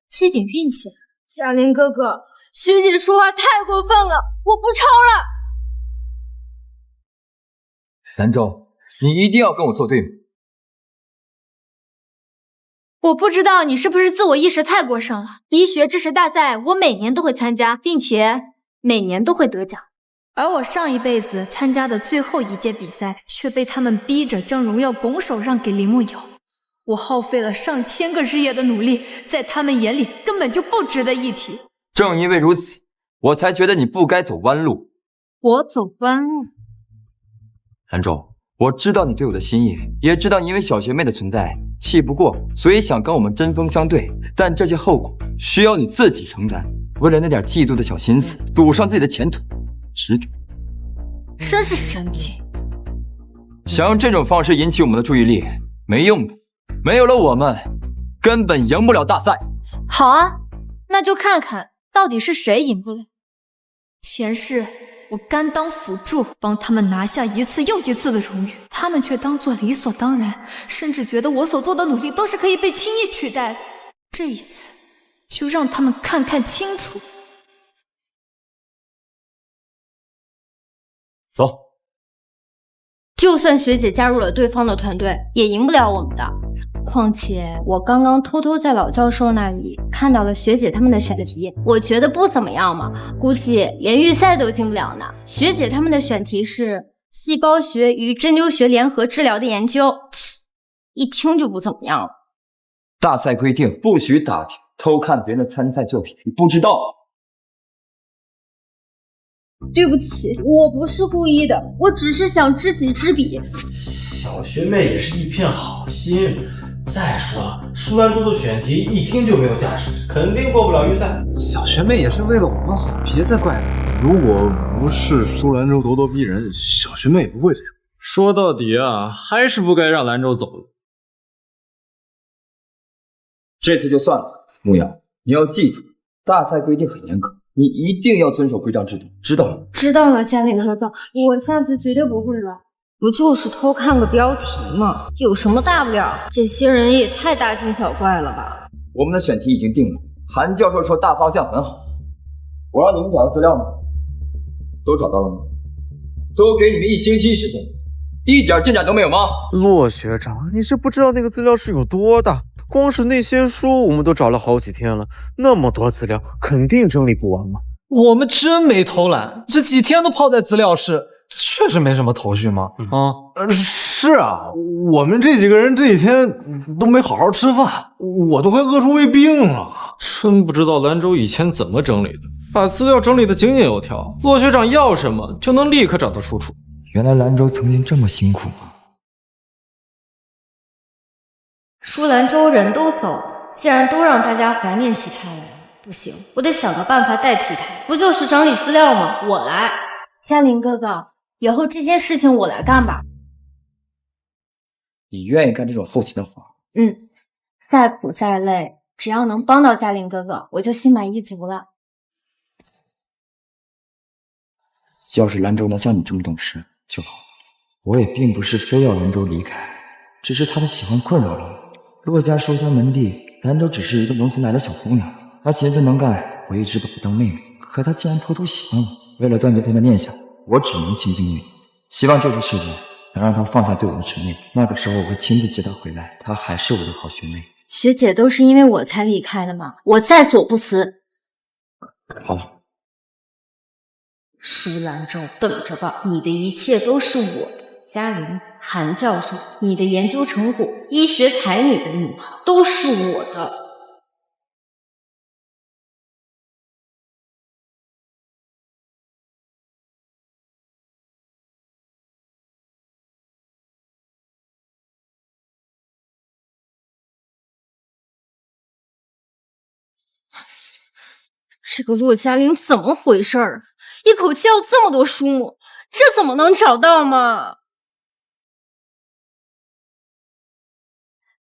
这点运气了。嘉玲哥哥，学姐说话太过分了，我不抽了。兰州，你一定要跟我作对吗？我不知道你是不是自我意识太过上了。医学知识大赛我每年都会参加，并且每年都会得奖。而我上一辈子参加的最后一届比赛，却被他们逼着将荣耀拱手让给林慕瑶。我耗费了上千个日夜的努力，在他们眼里根本就不值得一提。正因为如此，我才觉得你不该走弯路。我走弯路？兰州，我知道你对我的心意，也知道你因为小学妹的存在气不过，所以想跟我们针锋相对，但这些后果需要你自己承担。为了那点嫉妒的小心思，赌上自己的前途，值得。真是神经！想用这种方式引起我们的注意力，没用的。没有了我们，根本赢不了大赛。好啊，那就看看到底是谁赢不了。前世我甘当辅助，帮他们拿下一次又一次的荣誉，他们却当作理所当然，甚至觉得我所做的努力都是可以被轻易取代的。这一次，就让他们看看清楚。走。就算学姐加入了对方的团队，也赢不了我们的。况且我刚刚偷偷在老教授那里看到了学姐他们的选题，我觉得不怎么样嘛，估计连预赛都进不了呢。学姐他们的选题是细胞学与针灸学联合治疗的研究，一听就不怎么样了。大赛规定不许打听、偷看别人的参赛作品，你不知道？对不起，我不是故意的，我只是想知己知彼。小学妹也是一片好心。再说了，舒兰州的选题一听就没有价值，肯定过不了预赛。小学妹也是为了我们好，别再怪了。如果不是舒兰州咄咄逼人，小学妹也不会这样。说到底啊，还是不该让兰州走的。这次就算了，牧羊，你要记住，大赛规定很严格，你一定要遵守规章制度，知道吗？知道了，嘉玲哥哥，我下次绝对不会了。不就是偷看个标题吗？有什么大不了？这些人也太大惊小怪了吧！我们的选题已经定了，韩教授说大方向很好。我让你们找的资料呢？都找到了吗？都给你们1星期时间，一点进展都没有吗？骆学长，你是不知道那个资料室有多大，光是那些书我们都找了好几天了，那么多资料肯定整理不完嘛。我们真没偷懒，这几天都泡在资料室，确实没什么头绪吗？是啊，我们这几个人这几天都没好好吃饭，我都快饿出胃病了。真不知道兰州以前怎么整理的，把资料整理的井井有条，骆学长要什么就能立刻找到出处。原来兰州曾经这么辛苦吗？舒兰州人都走了，既然都让大家怀念起他来，不行，我得想个办法代替他。不就是整理资料吗？我来。嘉玲哥哥，以后这些事情我来干吧。你愿意干这种后勤的活？再苦再累，只要能帮到嘉玲哥哥，我就心满意足了。要是兰州能像你这么懂事就好。我也并不是非要兰州离开，只是他的喜欢困扰了我。骆家收下门第，兰州只是一个农村来的小姑娘，她勤奋能干，我一直把她当妹妹，可她竟然偷偷喜欢我。为了断绝她的念想，我只能倾尽全力。希望这次事件能让她放下对我的执念，那个时候我会亲自接她回来，她还是我的好学妹。学姐都是因为我才离开的吗？我在所不辞。好，舒兰州，等着吧，你的一切都是我的。嘉玲、韩教授，你的研究成果、医学才女的女孩都是我的。这个骆嘉玲怎么回事儿？一口气要这么多书目，这怎么能找到嘛？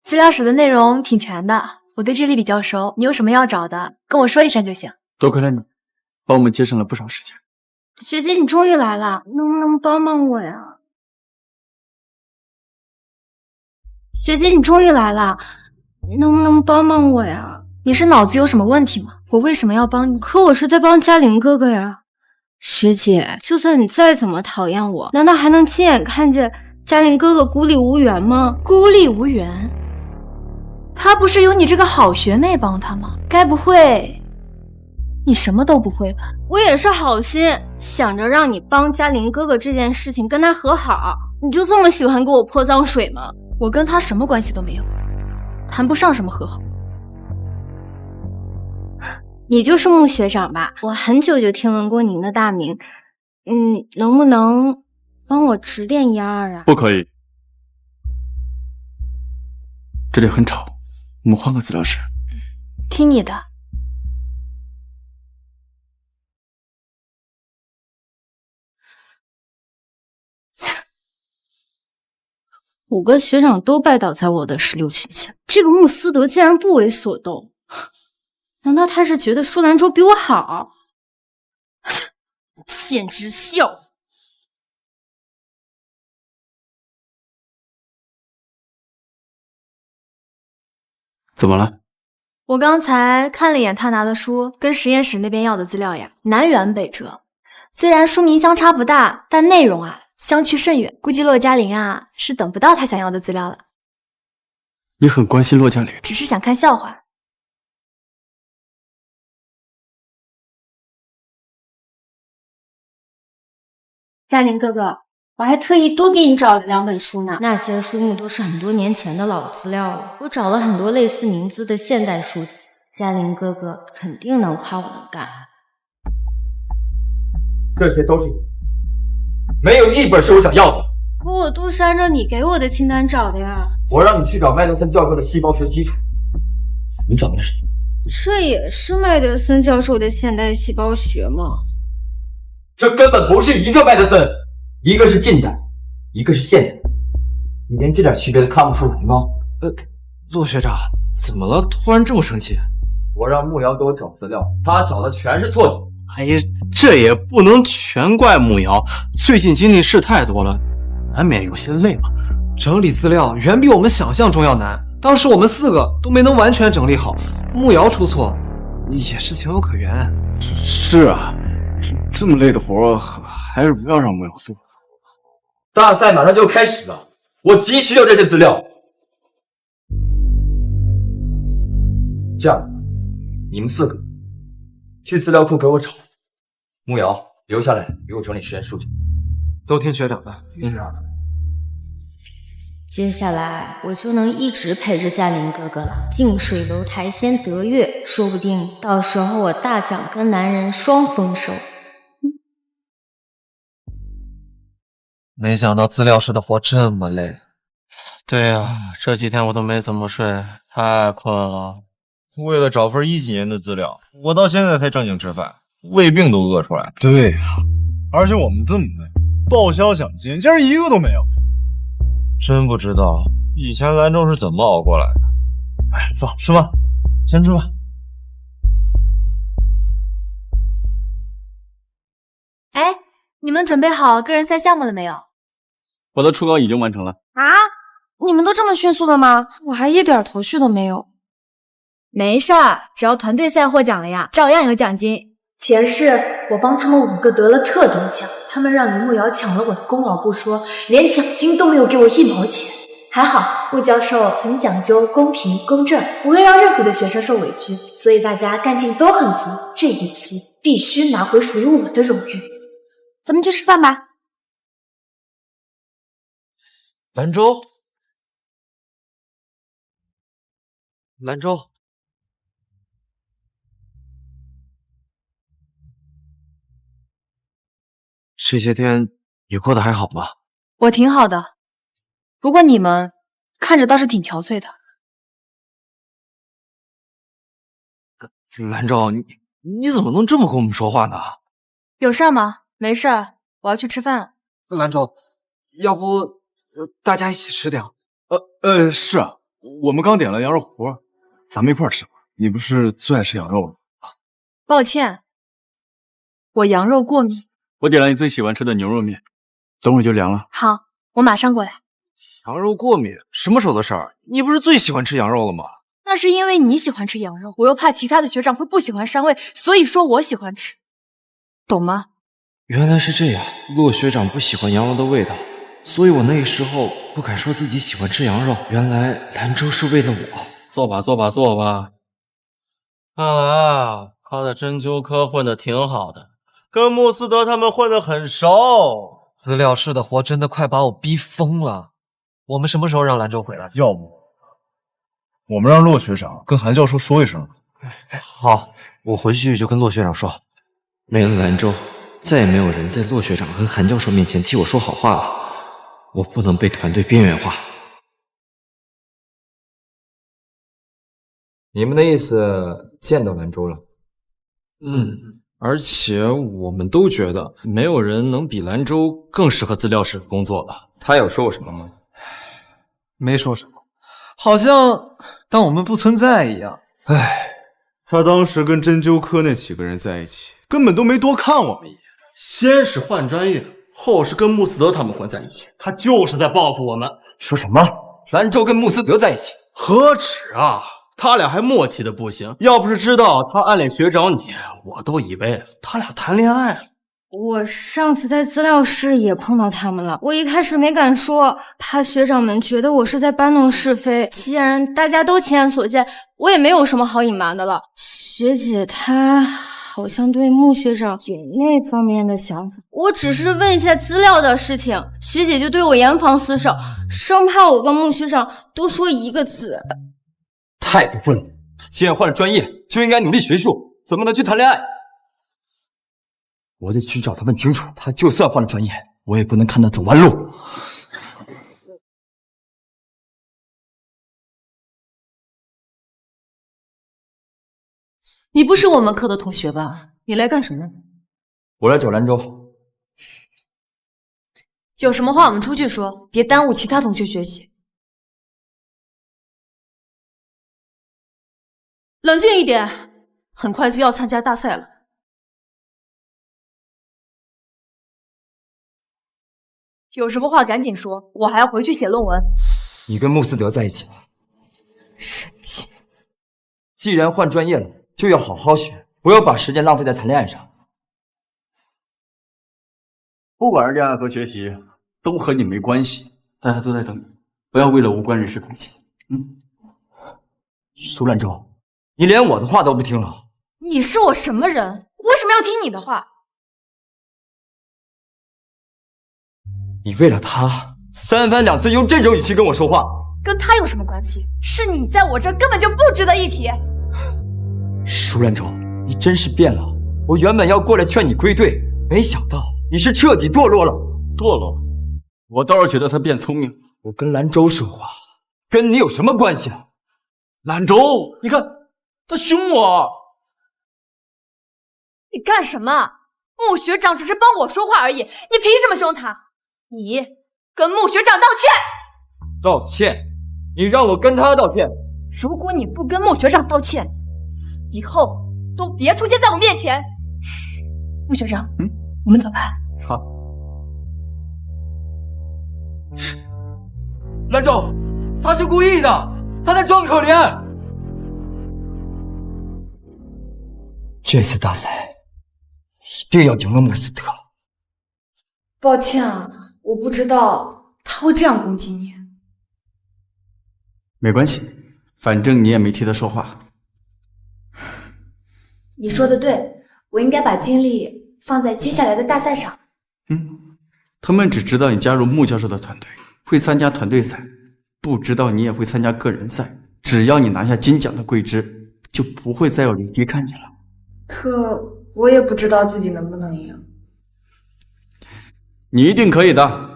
资料室的内容挺全的，我对这里比较熟，你有什么要找的，跟我说一声就行。多亏了你，帮我们节省了不少时间。学姐，你终于来了，能不能帮帮我呀？学姐，你终于来了，能不能帮帮我呀？你是脑子有什么问题吗？我为什么要帮你？可我是在帮嘉玲哥哥呀。学姐，就算你再怎么讨厌我，难道还能亲眼看着嘉玲哥哥孤立无援吗？孤立无援？他不是有你这个好学妹帮他吗？该不会你什么都不会吧？我也是好心，想着让你帮嘉玲哥哥这件事情跟他和好，你就这么喜欢给我泼脏水吗？我跟他什么关系都没有，谈不上什么和好。你就是穆学长吧？我很久就听闻过您的大名，能不能帮我指点一二啊？不可以，这里很吵，我们换个资料室。听你的。5个学长都拜倒在我的16群下，这个穆斯德竟然不为所动。难道他是觉得舒兰州比我好？简直笑话！怎么了？我刚才看了一眼他拿的书跟实验室那边要的资料呀，南辕北辙。虽然书名相差不大，但内容啊相去甚远。估计骆嘉玲啊是等不到他想要的资料了。你很关心骆嘉玲？只是想看笑话。嘉玲哥哥，我还特意多给你找了2本书呢，那些书目都是很多年前的老资料了。我找了很多类似名字的现代书籍，嘉玲哥哥肯定能夸我能干。这些都是你，没有一本是我想要的。可我都是按照你给我的清单找的呀。我让你去找麦德森教授的细胞学基础，你找的是什么？这也是麦德森教授的现代细胞学吗？这根本不是一个麦德森，一个是近代，一个是现代，你连这点区别都看不出来吗？骆学长，怎么了？突然这么生气？我让慕瑶给我找资料，他找的全是错的。哎呀，这也不能全怪慕瑶，最近经历事太多了，难免有些累嘛。整理资料远比我们想象中要难，当时我们4个都没能完全整理好，慕瑶出错也是情有可原。是啊，这么累的活还是不要让慕瑶做。大赛马上就开始了，我急需要这些资料。这样，你们4个去资料库给我找，慕瑶留下来给我整理实验数据。都听学长的。接下来我就能一直陪着嘉玲哥哥了，近水楼台先得月，说不定到时候我大奖跟男人双丰收。没想到资料室的活这么累。对呀，这几天我都没怎么睡，太困了。为了找份10几年的资料，我到现在才正经吃饭，胃病都饿出来了。对呀，而且我们这么累，报销奖金竟然一个都没有。真不知道以前兰州是怎么熬过来的。哎，走，吃饭，先吃饭。哎，你们准备好个人赛项目了没有？我的初稿已经完成了。啊？你们都这么迅速的吗？我还一点头绪都没有。没事儿，只要团队赛获奖了呀，照样有奖金。前世我帮他们5个得了特等奖，他们让林慕瑶抢了我的功劳不说，连奖金都没有给我1毛钱。还好穆教授很讲究公平公正，不会让任何的学生受委屈，所以大家干劲都很足。这一次必须拿回属于我的荣誉。咱们去吃饭吧。兰州，兰州。这些天你过得还好吗？我挺好的，不过你们看着倒是挺憔悴的。兰州，你怎么能这么跟我们说话呢？有事吗？没事儿，我要去吃饭了。兰州，要不大家一起吃点？是啊，我们刚点了羊肉糊，咱们一块儿吃吧。你不是最爱吃羊肉吗？抱歉，我羊肉过敏。我点了你最喜欢吃的牛肉面，等会儿就凉了。好，我马上过来。羊肉过敏，什么时候的事儿？你不是最喜欢吃羊肉了吗？那是因为你喜欢吃羊肉，我又怕其他的学长会不喜欢膻味，所以说我喜欢吃，懂吗？原来是这样，骆学长不喜欢羊肉的味道，所以我那时候不敢说自己喜欢吃羊肉。原来兰州是为了我。坐吧，坐吧，坐吧。看来他在针灸科混得挺好的，跟穆斯德他们混得很熟。资料室的活真的快把我逼疯了。我们什么时候让兰州回来？要不我们让骆学长跟韩教授说一声。好，我回去就跟骆学长说。没了兰州，再也没有人在骆学长和韩教授面前替我说好话了。我不能被团队边缘化。你们的意思见到兰州了？而且我们都觉得没有人能比兰州更适合资料室工作了。他有说过什么吗？没说什么，好像当我们不存在一样。他当时跟针灸科那几个人在一起，根本都没多看我们一眼。先是换专业，后是跟穆斯德他们混在一起，他就是在报复我们。说什么？兰州跟穆斯德在一起？何止啊！他俩还默契的不行，要不是知道他暗恋学长你，我都以为他俩谈恋爱了。我上次在资料室也碰到他们了，我一开始没敢说，怕学长们觉得我是在搬弄是非。既然大家都亲眼所见，我也没有什么好隐瞒的了。学姐她好好像对穆学长有那方面的想法。我只是问一下资料的事情，学姐就对我严防死守，生怕我跟穆学长多说一个字。太过分了！他既然换了专业，就应该努力学术，怎么能去谈恋爱？我得去找他问清楚。他就算换了专业，我也不能看他走弯路。你不是我们科的同学吧？你来干什么？我来找兰州。有什么话我们出去说，别耽误其他同学学习。冷静一点，很快就要参加大赛了。有什么话赶紧说，我还要回去写论文。你跟穆斯德在一起吧。神经！既然换专业了，就要好好学，不要把时间浪费在谈恋爱上。不管是恋爱和学习，都和你没关系。大家都在等你，不要为了无关人士分心。苏兰州，你连我的话都不听了。你是我什么人？为什么要听你的话？你为了他三番两次用这种语气跟我说话，跟他有什么关系？是你在我这儿根本就不值得一提。舒兰州，你真是变了！我原本要过来劝你归队，没想到你是彻底堕落了。堕落？我倒是觉得他变聪明。我跟兰州说话，跟你有什么关系啊？兰州，你看他凶我。你干什么？穆学长只是帮我说话而已，你凭什么凶他？你跟穆学长道歉！道歉？你让我跟他道歉？如果你不跟穆学长道歉，以后都别出现在我面前。穆学长，我们走吧。好。兰州，他是故意的，他在装可怜。这次大赛一定要赢了穆斯德。抱歉啊，我不知道他会这样攻击你。没关系，反正你也没替他说话。你说的对，我应该把精力放在接下来的大赛上。他们只知道你加入穆教授的团队，会参加团队赛，不知道你也会参加个人赛。只要你拿下金奖的桂枝，就不会再有人低看你了。可我也不知道自己能不能赢。你一定可以的。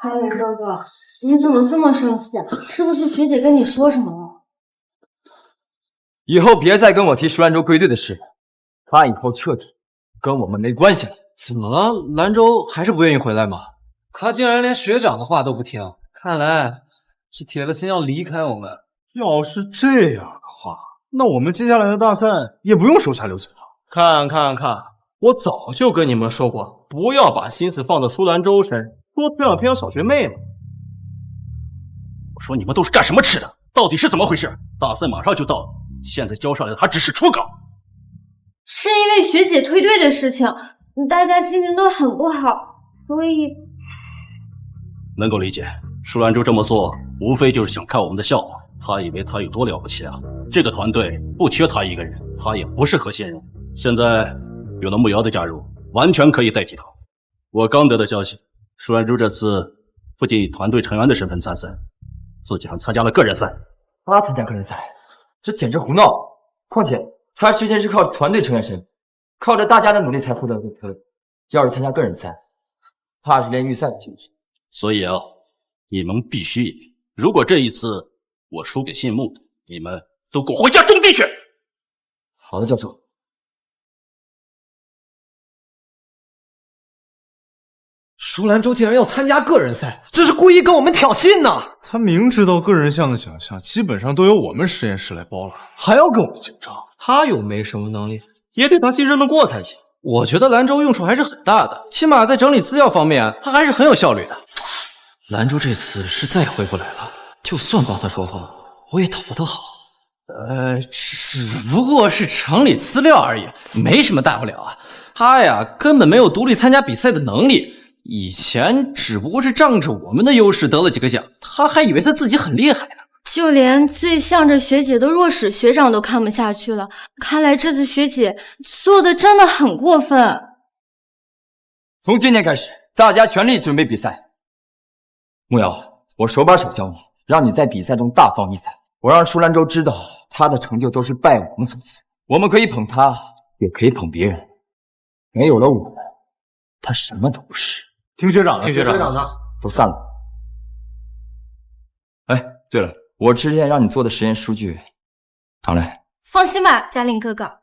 海伟哥哥，你怎么这么生气啊？是不是学姐跟你说什么了？以后别再跟我提舒兰州归队的事，他以后彻底跟我们没关系了。怎么了？兰州还是不愿意回来吗？他竟然连学长的话都不听，看来是铁了心要离开我们。要是这样的话，那我们接下来的大赛也不用手下留情了。看，我早就跟你们说过，不要把心思放到舒兰州身上，多培养小学妹嘛。我说你们都是干什么吃的？到底是怎么回事？大赛马上就到了，现在交上来的还只是初稿。是因为学姐退队的事情，大家心情都很不好，所以能够理解。舒兰州这么做，无非就是想看我们的笑话。他以为他有多了不起啊？这个团队不缺他一个人，他也不是核心人物。现在有了慕瑶的加入，完全可以代替他。我刚得的消息，舒兰州这次不仅以团队成员的身份参赛，自己还参加了个人赛。他参加个人赛，这简直胡闹！况且他之前是靠团队成员身份，靠着大家的努力才获得的科。要是参加个人赛，怕是连预赛都进不去。所以啊，你们必须赢。如果这一次我输给信木的，你们都给我回家种地去！好的，教授。舒兰州竟然要参加个人赛，这是故意跟我们挑衅呢！他明知道个人项的奖项基本上都由我们实验室来包了，还要跟我们竞争。他又没什么能力，也得他竞争得过才行。我觉得兰州用处还是很大的，起码在整理资料方面，他还是很有效率的。兰州这次是再也回不来了，就算帮他说话，我也讨不得好。只不过是整理资料而已，没什么大不了啊。他呀，根本没有独立参加比赛的能力。以前只不过是仗着我们的优势得了几个奖，他还以为他自己很厉害呢。就连最向着学姐的若史学长都看不下去了。看来这次学姐做的真的很过分。从今天开始，大家全力准备比赛。慕瑶，我手把手教你，让你在比赛中大放异彩。我让舒兰舟知道，他的成就都是拜我们所赐。我们可以捧他，也可以捧别人。没有了我们，他什么都不是。听学长的，听学长的，都散了。哎，对了，我之前让你做的实验数据，拿来。放心吧，嘉玲哥哥，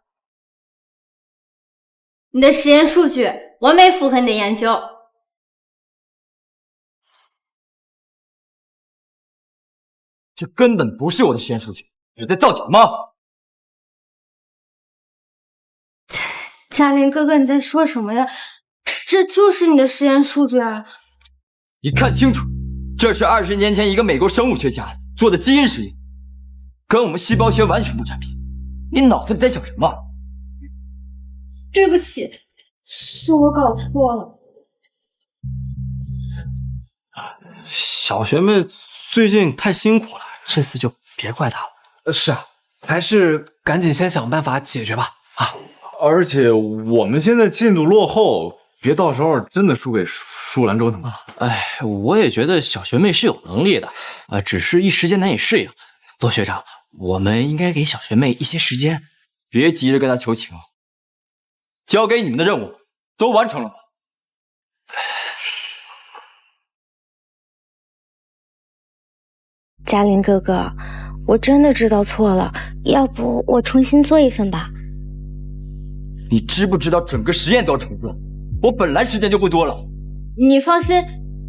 你的实验数据完美符合你的研究。这根本不是我的实验数据，你在造假吗？嘉玲哥哥，你在说什么呀？这就是你的实验数据啊！你看清楚，这是20年前一个美国生物学家做的基因实验，跟我们细胞学完全不沾边。你脑子里在想什么？对不起，是我搞错了。小学妹最近太辛苦了，这次就别怪她了。是啊，还是赶紧先想办法解决吧。啊，而且我们现在进度落后，别到时候真的输给舒兰舟他们。哎，我也觉得小学妹是有能力的，只是一时间难以适应。骆学长，我们应该给小学妹一些时间，别急着跟她求情。交给你们的任务都完成了吗？嘉玲哥哥，我真的知道错了，要不我重新做一份吧。你知不知道整个实验都要重做？我本来时间就不多了。你放心，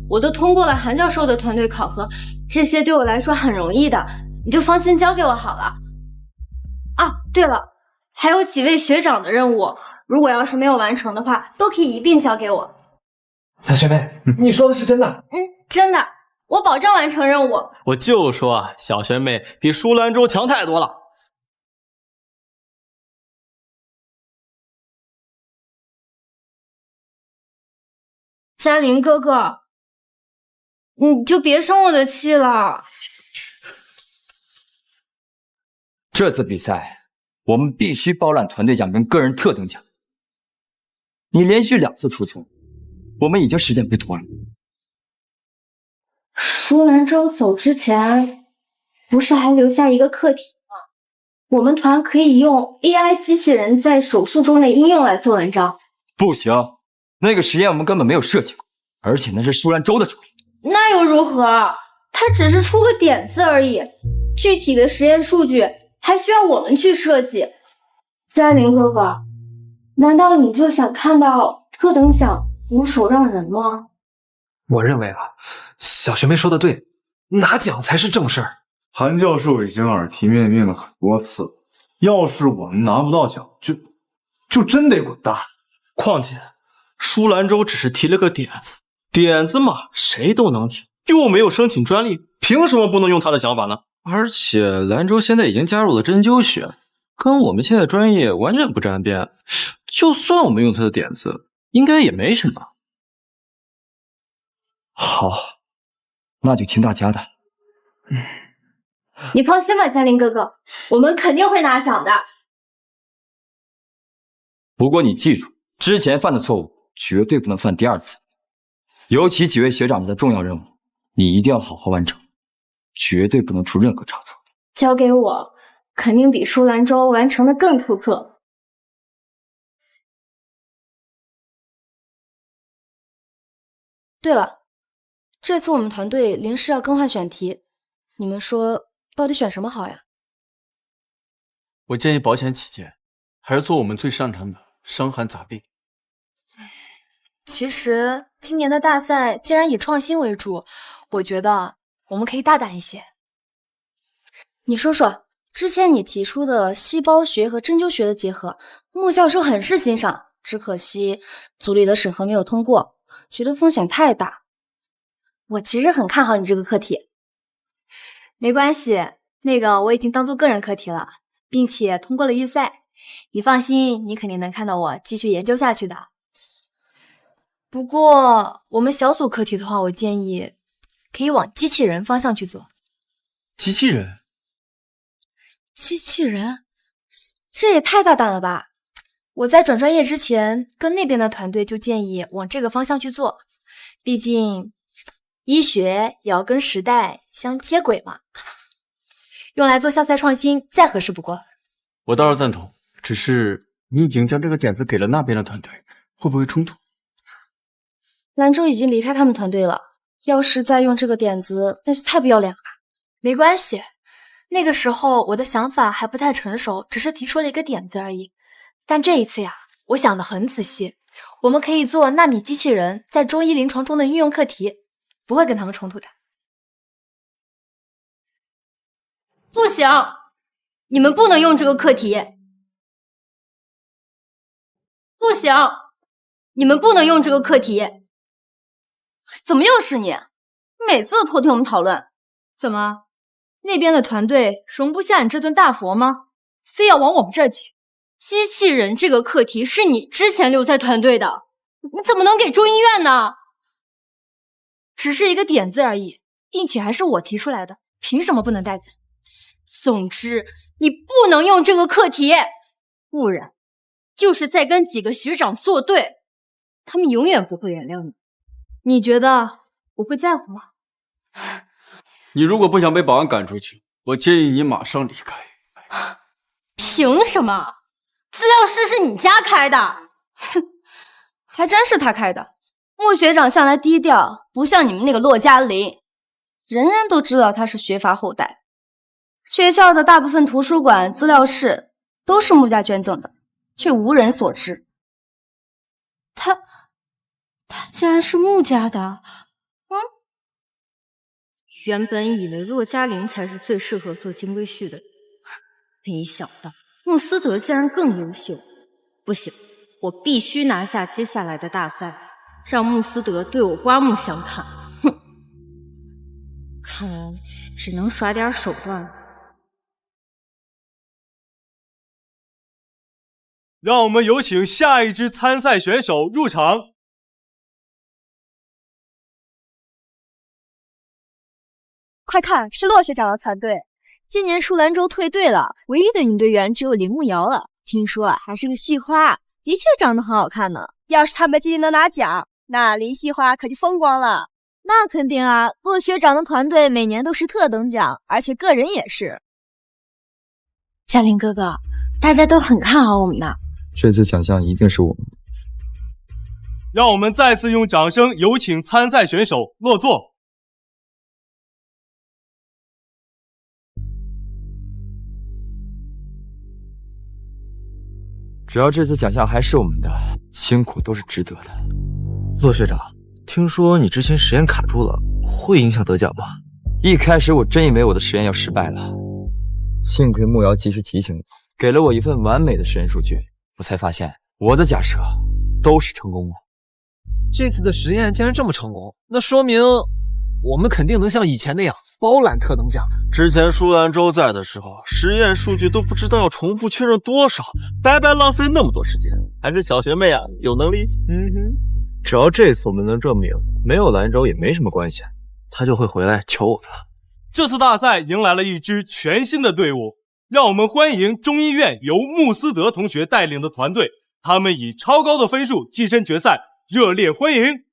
我都通过了韩教授的团队考核，这些对我来说很容易的，你就放心交给我好了。啊，对了，还有几位学长的任务，如果要是没有完成的话，都可以一并交给我。小学妹，你说的是真的？真的，我保证完成任务。我就说啊，小学妹比舒兰舟强太多了。嘉玲哥哥，你就别生我的气了。这次比赛我们必须包揽团队奖跟个人特等奖。你连续2次出错，我们已经时间不多了。舒兰舟走之前，不是还留下一个课题吗？我们团可以用 AI 机器人在手术中的应用来做文章。不行，那个实验我们根本没有设计过，而且那是舒兰舟的主意。那又如何？他只是出个点子而已，具体的实验数据还需要我们去设计。嘉玲哥哥，难道你就想看到特等奖无手让人吗？我认为啊，小学妹说的对，拿奖才是正事儿。韩教授已经耳提面命了很多次了，要是我们拿不到奖，就真得滚蛋。况且舒兰舟只是提了个点子，点子嘛，谁都能提，又没有申请专利，凭什么不能用他的想法呢？而且兰舟现在已经加入了针灸学，跟我们现在专业完全不沾边。就算我们用他的点子，应该也没什么。好，那就听大家的。你放心吧，嘉玲哥哥，我们肯定会拿奖的。不过你记住，之前犯的错误绝对不能犯第2次，尤其几位学长的重要任务，你一定要好好完成，绝对不能出任何差错。交给我，肯定比舒兰舟完成的更出色。对了，这次我们团队临时要更换选题，你们说到底选什么好呀？我建议保险起见，还是做我们最擅长的伤寒杂病。其实今年的大赛既然以创新为主，我觉得我们可以大胆一些。你说说，之前你提出的细胞学和针灸学的结合，穆教授很是欣赏，只可惜组里的审核没有通过，觉得风险太大。我其实很看好你这个课题。没关系，那个我已经当做个人课题了，并且通过了预赛。你放心，你肯定能看到我继续研究下去的。不过我们小组课题的话，我建议可以往机器人方向去做。机器人？机器人？这也太大胆了吧！我在转专业之前，跟那边的团队就建议往这个方向去做，毕竟医学也要跟时代相接轨嘛。用来做校赛创新，再合适不过。我倒是赞同，只是你已经将这个点子给了那边的团队，会不会冲突？兰州已经离开他们团队了，要是再用这个点子，那就太不要脸了。没关系，那个时候我的想法还不太成熟，只是提出了一个点子而已。但这一次呀，我想得很仔细，我们可以做纳米机器人在中医临床中的运用课题，不会跟他们冲突的。不行，你们不能用这个课题。不行，你们不能用这个课题。怎么又是你？每次都偷听我们讨论。怎么，那边的团队容不下你这尊大佛吗？非要往我们这儿挤？机器人这个课题是你之前留在团队的，你怎么能给中医院呢？只是一个点子而已，并且还是我提出来的，凭什么不能带走？总之，你不能用这个课题，不然就是再跟几个学长作对，他们永远不会原谅你。你觉得我会在乎吗？你如果不想被保安赶出去，我建议你马上离开。凭什么？资料室是你家开的？哼，还真是他开的。穆学长向来低调，不像你们那个骆嘉林，人人都知道他是学阀后代。学校的大部分图书馆、资料室都是穆家捐赠的，却无人所知。他竟然是穆家的。原本以为骆嘉玲才是最适合做金龟婿的人，没想到穆思德竟然更优秀。不行，我必须拿下接下来的大赛，让穆思德对我刮目相看。哼，看来只能耍点手段了。让我们有请下一支参赛选手入场。快看，是骆学长的团队。今年舒兰州退队了，唯一的女队员只有林慕瑶了。听说还是个系花，的确长得很好看呢。要是他们今年能拿奖，那林系花可就风光了。那肯定啊，骆学长的团队每年都是特等奖，而且个人也是。嘉玲哥哥，大家都很看好我们的。这次奖项一定是我们的。让我们再次用掌声有请参赛选手落座。只要这次奖项还是我们的，辛苦都是值得的。骆学长，听说你之前实验卡住了，会影响得奖吗？一开始我真以为我的实验要失败了，幸亏慕瑶及时提醒我，给了我一份完美的实验数据，我才发现我的假设都是成功的。这次的实验竟然这么成功，那说明我们肯定能像以前那样包揽特等奖。之前舒兰州在的时候，实验数据都不知道要重复确认多少，白白浪费那么多时间。还是小学妹啊，有能力。只要这次我们能证明没有兰州也没什么关系，他就会回来求我的。这次大赛迎来了一支全新的队伍，让我们欢迎中医院由穆思德同学带领的团队，他们以超高的分数跻身决赛，热烈欢迎！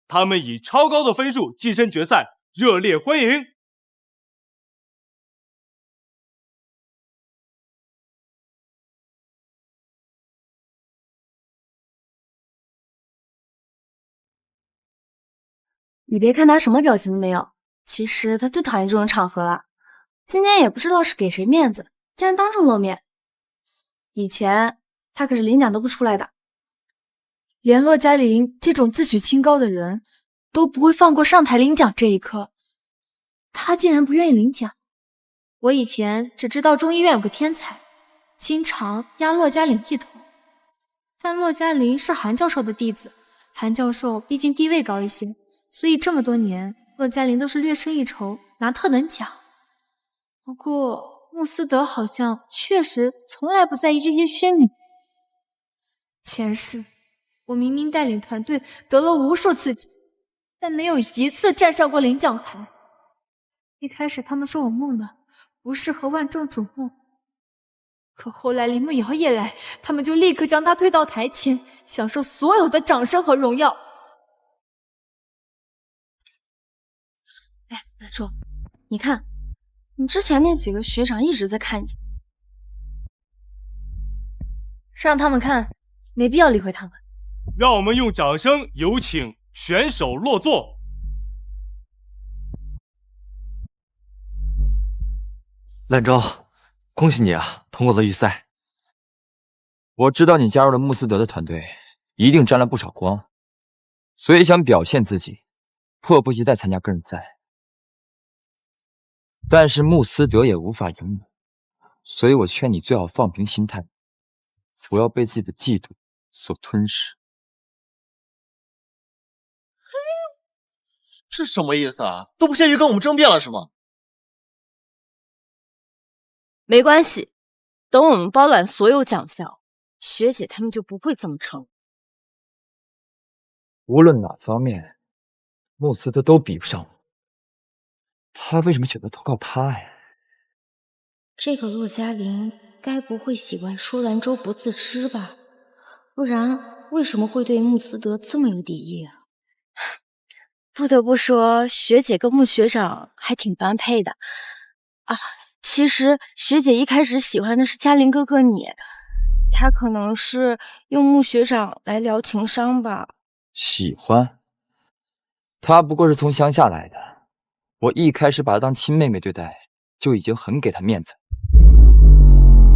他们以超高的分数跻身决赛，热烈欢迎！你别看他什么表情都没有，其实他最讨厌这种场合了。今天也不知道是给谁面子，竟然当众露面。以前他可是领奖都不出来的。连骆嘉玲这种自诩清高的人都不会放过上台领奖这一刻，他竟然不愿意领奖。我以前只知道中医院有个天才，经常压骆嘉玲一头，但骆嘉玲是韩教授的弟子，韩教授毕竟地位高一些，所以这么多年，骆嘉玲都是略胜一筹，拿特等奖。不过穆斯德好像确实从来不在意这些宣名。前世我明明带领团队得了无数次奖，但没有一次站上过领奖台。一开始他们说我木讷，不适合万众瞩目，可后来林慕瑶也来，他们就立刻将他推到台前，享受所有的掌声和荣耀。哎，兰州，你看，你之前那几个学长一直在看你，让他们看，没必要理会他们。让我们用掌声有请选手落座。兰州，恭喜你啊，通过了预赛。我知道你加入了穆斯德的团队，一定沾了不少光，所以想表现自己，迫不及待参加个人赛。但是穆斯德也无法赢我，所以我劝你最好放平心态，不要被自己的嫉妒所吞噬。这什么意思啊？都不屑于跟我们争辩了是吗？没关系，等我们包揽所有奖项，学姐他们就不会这么撑。无论哪方面，穆斯德都比不上我。他为什么选择投靠他呀？这个骆嘉玲该不会喜欢舒兰州不自知吧？不然为什么会对穆斯德这么有敌意啊？不得不说，学姐跟穆学长还挺般配的啊。其实学姐一开始喜欢的是嘉玲哥哥你，她可能是用穆学长来疗情伤吧。喜欢？他不过是从乡下来的，我一开始把她当亲妹妹对待，就已经很给她面子。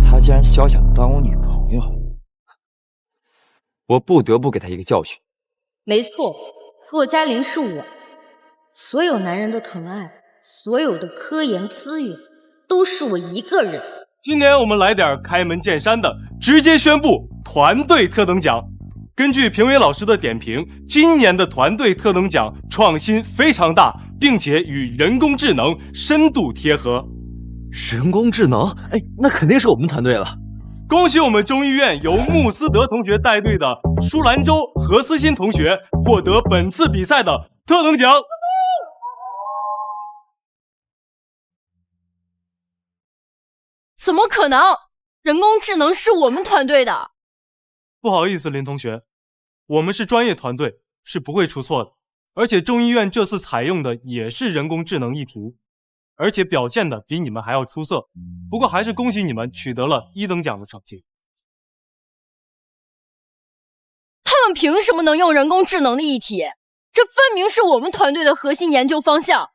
她竟然小想当我女朋友，我不得不给她一个教训。没错，骆嘉玲是我所有男人的疼爱，所有的科研资源都是我一个人。今年我们来点开门见山的，直接宣布团队特等奖。根据评委老师的点评，今年的团队特等奖创新非常大，并且与人工智能深度贴合。人工智能？哎，那肯定是我们团队了。恭喜我们中医院由穆斯德同学带队的舒兰州、何思欣同学获得本次比赛的特等奖。怎么可能？人工智能是我们团队的。不好意思，林同学，我们是专业团队，是不会出错的。而且中医院这次采用的也是人工智能议题，而且表现的比你们还要出色。不过还是恭喜你们取得了1等奖的成绩。他们凭什么能用人工智能的议题？这分明是我们团队的核心研究方向。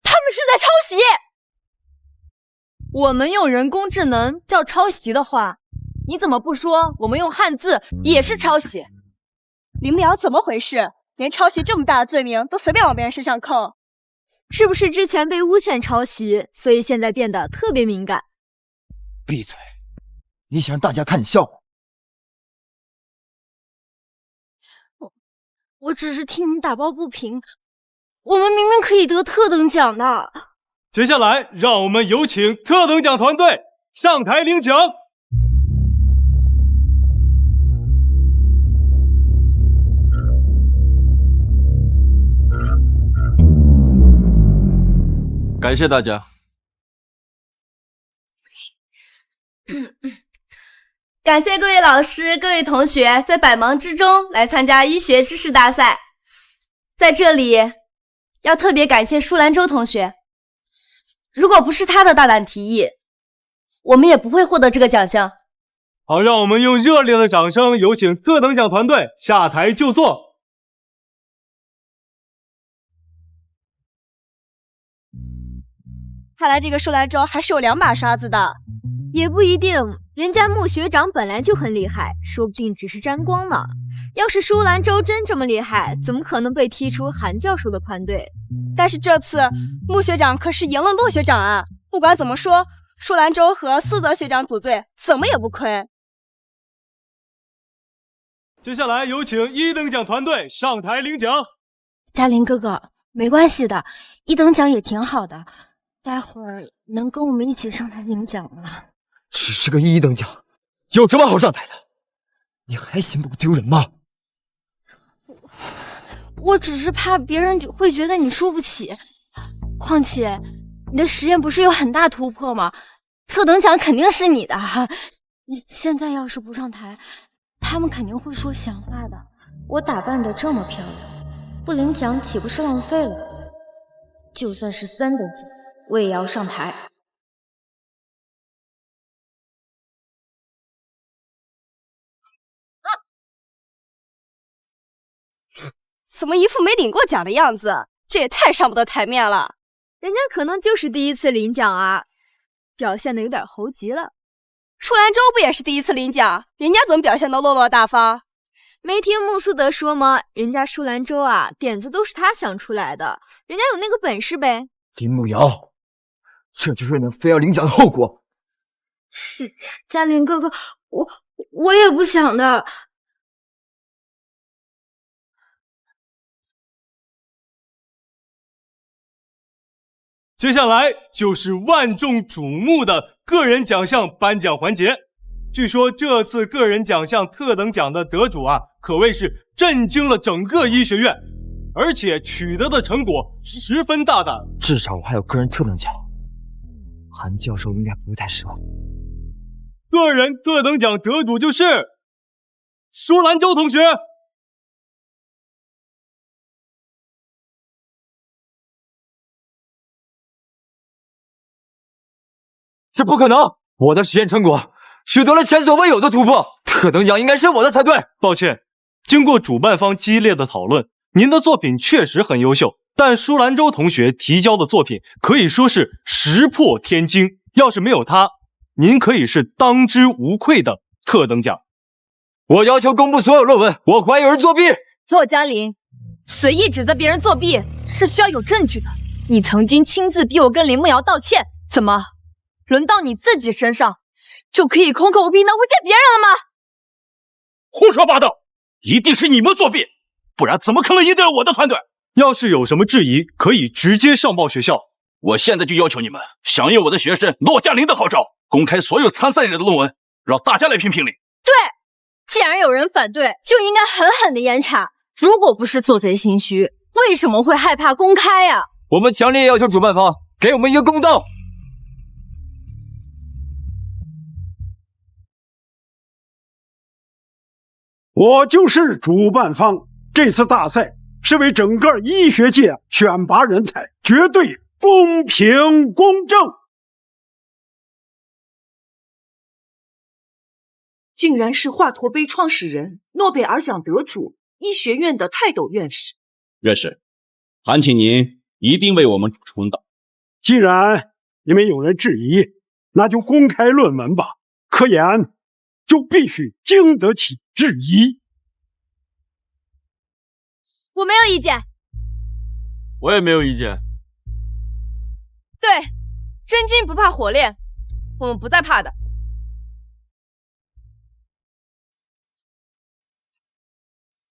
他们是在抄袭。我们用人工智能叫抄袭的话，你怎么不说我们用汉字也是抄袭？林慕瑶怎么回事？连抄袭这么大的罪名都随便往别人身上扣，是不是之前被诬陷抄袭，所以现在变得特别敏感？闭嘴！你想让大家看你笑话？我只是替你打抱不平，我们明明可以得特等奖的。接下来，让我们有请特等奖团队上台领奖。感谢大家。感谢各位老师、各位同学在百忙之中来参加医学知识大赛。在这里，要特别感谢舒兰州同学。如果不是他的大胆提议，我们也不会获得这个奖项。好，让我们用热烈的掌声有请特等奖团队下台就座。看来这个舒兰州还是有2把刷子的。也不一定，人家穆学长本来就很厉害，说不定只是沾光呢。要是舒兰州真这么厉害，怎么可能被踢出韩教授的团队？但是这次穆学长可是赢了骆学长啊！不管怎么说，舒兰州和思德学长组队怎么也不亏。接下来有请1等奖团队上台领奖。嘉林哥哥，没关系的，1等奖也挺好的，待会儿能跟我们一起上台领奖吗？只是个1等奖，有什么好上台的？你还嫌不丢人吗？我只是怕别人会觉得你输不起，况且你的实验不是有很大突破吗？特等奖肯定是你的。现在要是不上台，他们肯定会说闲话的。我打扮得这么漂亮，不领奖岂不是浪费了？就算是3等奖，我也要上台。怎么一副没领过奖的样子？这也太上不得台面了。人家可能就是第1次领奖啊，表现的有点猴急了。舒兰州不也是第1次领奖，人家怎么表现得落落大方？没听穆斯德说吗？人家舒兰州啊，点子都是他想出来的，人家有那个本事呗。林慕瑶，这就是你非要领奖的后果。嘉林哥哥，我也不想的。接下来就是万众瞩目的个人奖项颁奖环节。据说这次个人奖项特等奖的得主啊，可谓是震惊了整个医学院，而且取得的成果十分大胆。至少我还有个人特等奖，韩教授应该不会太失望。个人特等奖得主就是舒兰州同学。这不可能！我的实验成果取得了前所未有的突破，特等奖应该是我的才对。抱歉，经过主办方激烈的讨论，您的作品确实很优秀，但舒兰州同学提交的作品可以说是石破天惊。要是没有他，您可以是当之无愧的特等奖。我要求公布所有论文，我怀疑有人作弊。骆嘉林，随意指责别人作弊是需要有证据的。你曾经亲自逼我跟林慕瑶道歉，怎么轮到你自己身上，就可以空口无凭的诬陷别人了吗？胡说八道！一定是你们作弊，不然怎么可能赢得了我的团队？要是有什么质疑，可以直接上报学校。我现在就要求你们响应我的学生骆嘉林的号召，公开所有参赛者的论文，让大家来评评理。对，既然有人反对，就应该狠狠的严查。如果不是做贼心虚，为什么会害怕公开呀？我们强烈要求主办方给我们一个公道。我就是主办方，这次大赛是为整个医学界选拔人才，绝对公平公正。竟然是华佗杯创始人、诺贝尔奖得主、医学院的泰斗院士。院士，还请您一并为我们主持问答。既然你们有人质疑，那就公开论文吧，科研就必须经得起质疑。我没有意见。我也没有意见。对，真金不怕火炼，我们不再怕的。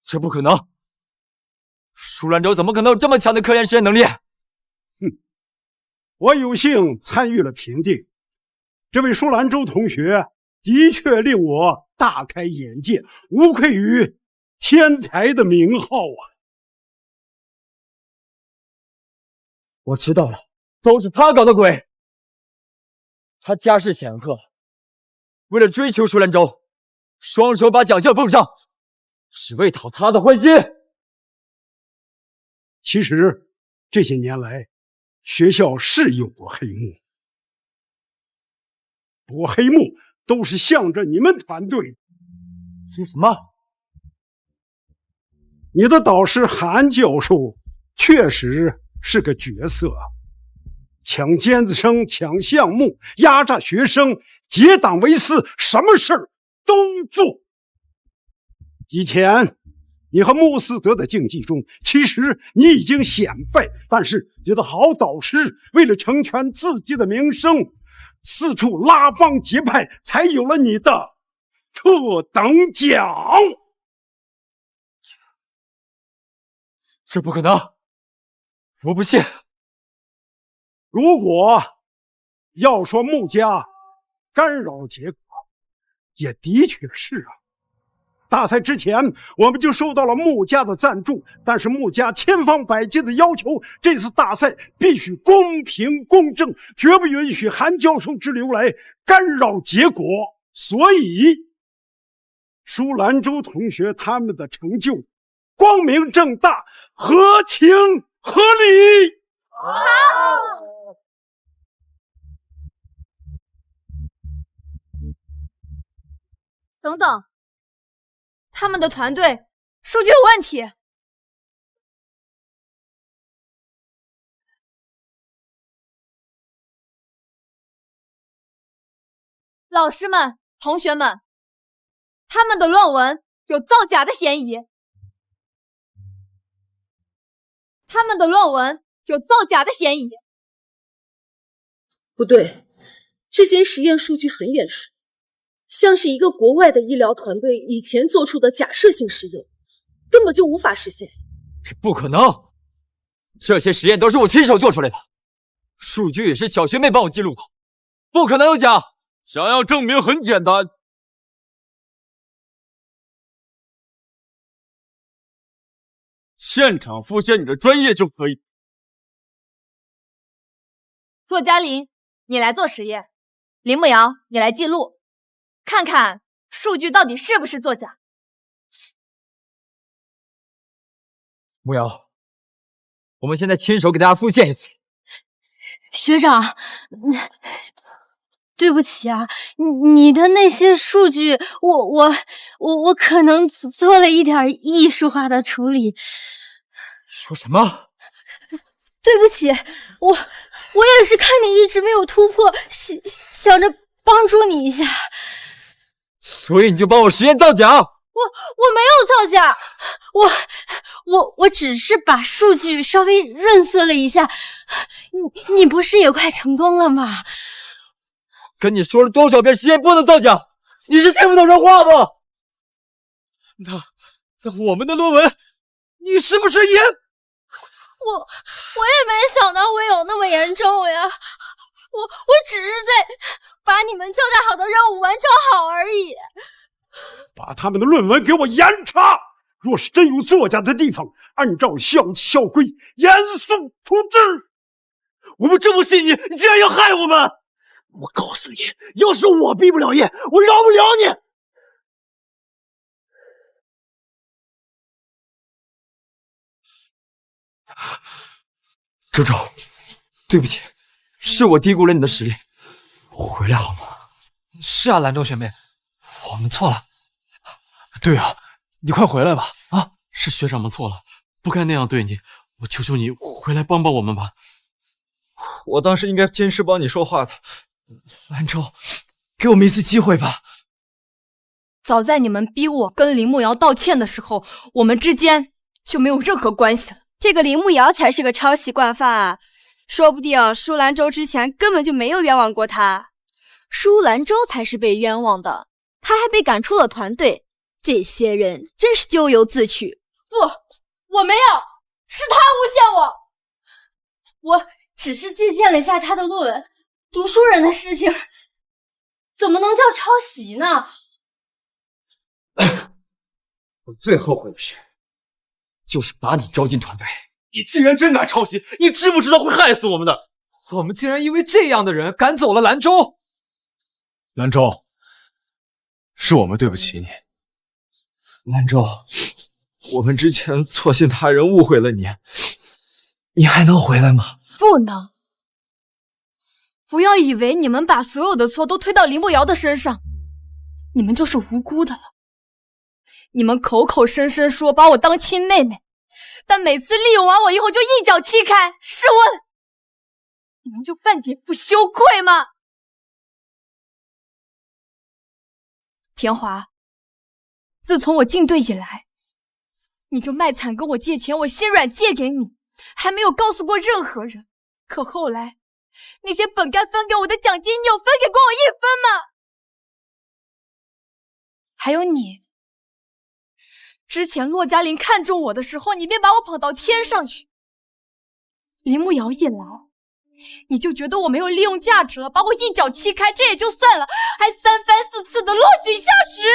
这不可能！舒兰州怎么可能有这么强的科研实验能力？我有幸参与了评定，这位舒兰州同学的确令我大开眼界，无愧于天才的名号啊！我知道了，都是他搞的鬼。他家世显赫，为了追求舒兰州，双手把奖项奉上，是为讨他的欢心。其实这些年来，学校是有过黑幕，不过黑幕都是向着你们团队的。说什么？你的导师韩教授确实是个角色，抢尖子生、抢项目、压榨学生、结党为私，什么事儿都做。以前你和穆斯德的竞技中，其实你已经显摆，但是你的好导师为了成全自己的名声，四处拉帮结派，才有了你的特等奖。这不可能，我不信。如果要说穆家干扰结果，也的确是啊。大赛之前，我们就收到了穆家的赞助，但是穆家千方百计的要求，这次大赛必须公平公正，绝不允许韩教授之流来干扰结果。所以，舒兰州同学他们的成就，光明正大，合情合理。好。等等，他们的团队数据有问题。老师们、同学们，他们的论文有造假的嫌疑。他们的论文有造假的嫌疑。不对，这些实验数据很眼熟，像是一个国外的医疗团队以前做出的假设性实验，根本就无法实现。这不可能！这些实验都是我亲手做出来的，数据也是小学妹帮我记录的，不可能有假。想要证明很简单，现场复现你的专业就可以。骆嘉林，你来做实验；林慕瑶，你来记录，看看数据到底是不是作假。慕瑶，我们现在亲手给大家复现一次。学长，对不起啊，你的那些数据，我可能做了一点艺术化的处理。说什么？对不起，我也是看你一直没有突破，想着帮助你一下。所以你就帮我实验造假？我没有造假，我只是把数据稍微润色了一下。你不是也快成功了吗？跟你说了多少遍实验不能造假，你是听不懂人话吗？那我们的论文，你是不是也？我也没想到会有那么严重呀，我只是在把你们交代好的任务完成好而已。把他们的论文给我严查，若是真有作假的地方，按照校纪校规严肃处置。我们这么信你，你竟然要害我们！我告诉你，要是我毕不了业，我饶不了你！周周，对不起，是我低估了你的实力，回来好吗？是啊，兰州学妹，我们错了。对啊，你快回来吧！啊，是学长们错了，不该那样对你。我求求你回来帮帮我们吧！我当时应该坚持帮你说话的。兰州，给我们一次机会吧。早在你们逼我跟林慕瑶道歉的时候，我们之间就没有任何关系了。这个林慕瑶才是个抄袭惯犯啊！说不定舒兰州之前根本就没有冤枉过他。舒兰州才是被冤枉的，他还被赶出了团队。这些人真是咎由自取。不，我没有，是他诬陷我。我只是借鉴了一下他的论文，读书人的事情怎么能叫抄袭呢？我最后悔的事，就是把你招进团队。你竟然真敢抄袭，你知不知道会害死我们的？我们竟然因为这样的人赶走了兰州。兰州，是我们对不起你。兰州，我们之前错信他人，误会了你，你还能回来吗？不能。不要以为你们把所有的错都推到林慕瑶的身上，你们就是无辜的了。你们口口声声说把我当亲妹妹，但每次利用完我以后就一脚踢开。试问，你们就半点不羞愧吗？田华，自从我进队以来，你就卖惨跟我借钱，我心软借给你，还没有告诉过任何人。可后来，那些本该分给我的奖金，你有分给过我一分吗？还有你，之前骆嘉玲看中我的时候，你便把我捧到天上去。林慕瑶一来，你就觉得我没有利用价值了，把我一脚踢开，这也就算了，还三番四次的落井下石。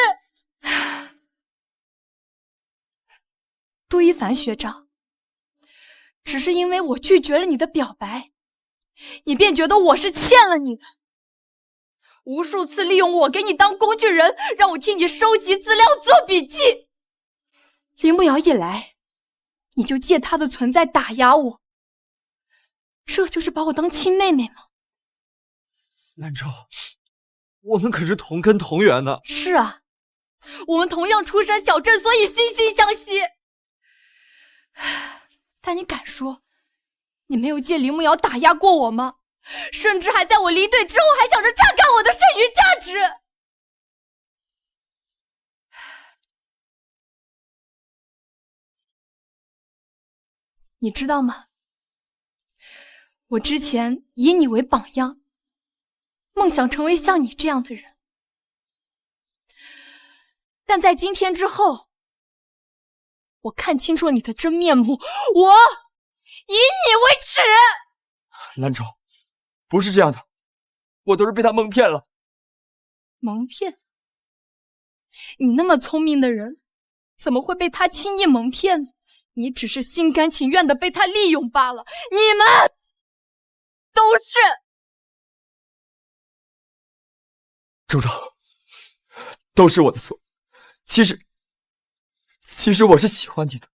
杜一凡学长，只是因为我拒绝了你的表白，你便觉得我是欠了你的，无数次利用我给你当工具人，让我替你收集资料做笔记。林慕瑶一来，你就借她的存在打压我，这就是把我当亲妹妹吗？兰州，我们可是同根同源的。是啊，我们同样出身小镇，所以惺惺相惜。但你敢说，你没有借林慕瑶打压过我吗？甚至还在我离队之后，还想着榨干我的剩余价值。你知道吗？我之前以你为榜样，梦想成为像你这样的人。但在今天之后，我看清楚了你的真面目，我以你为耻。兰州，不是这样的，我都是被他蒙骗了。蒙骗？你那么聪明的人，怎么会被他轻易蒙骗呢？你只是心甘情愿的被他利用罢了。你们都是。周周，都是我的错。其实我是喜欢你的，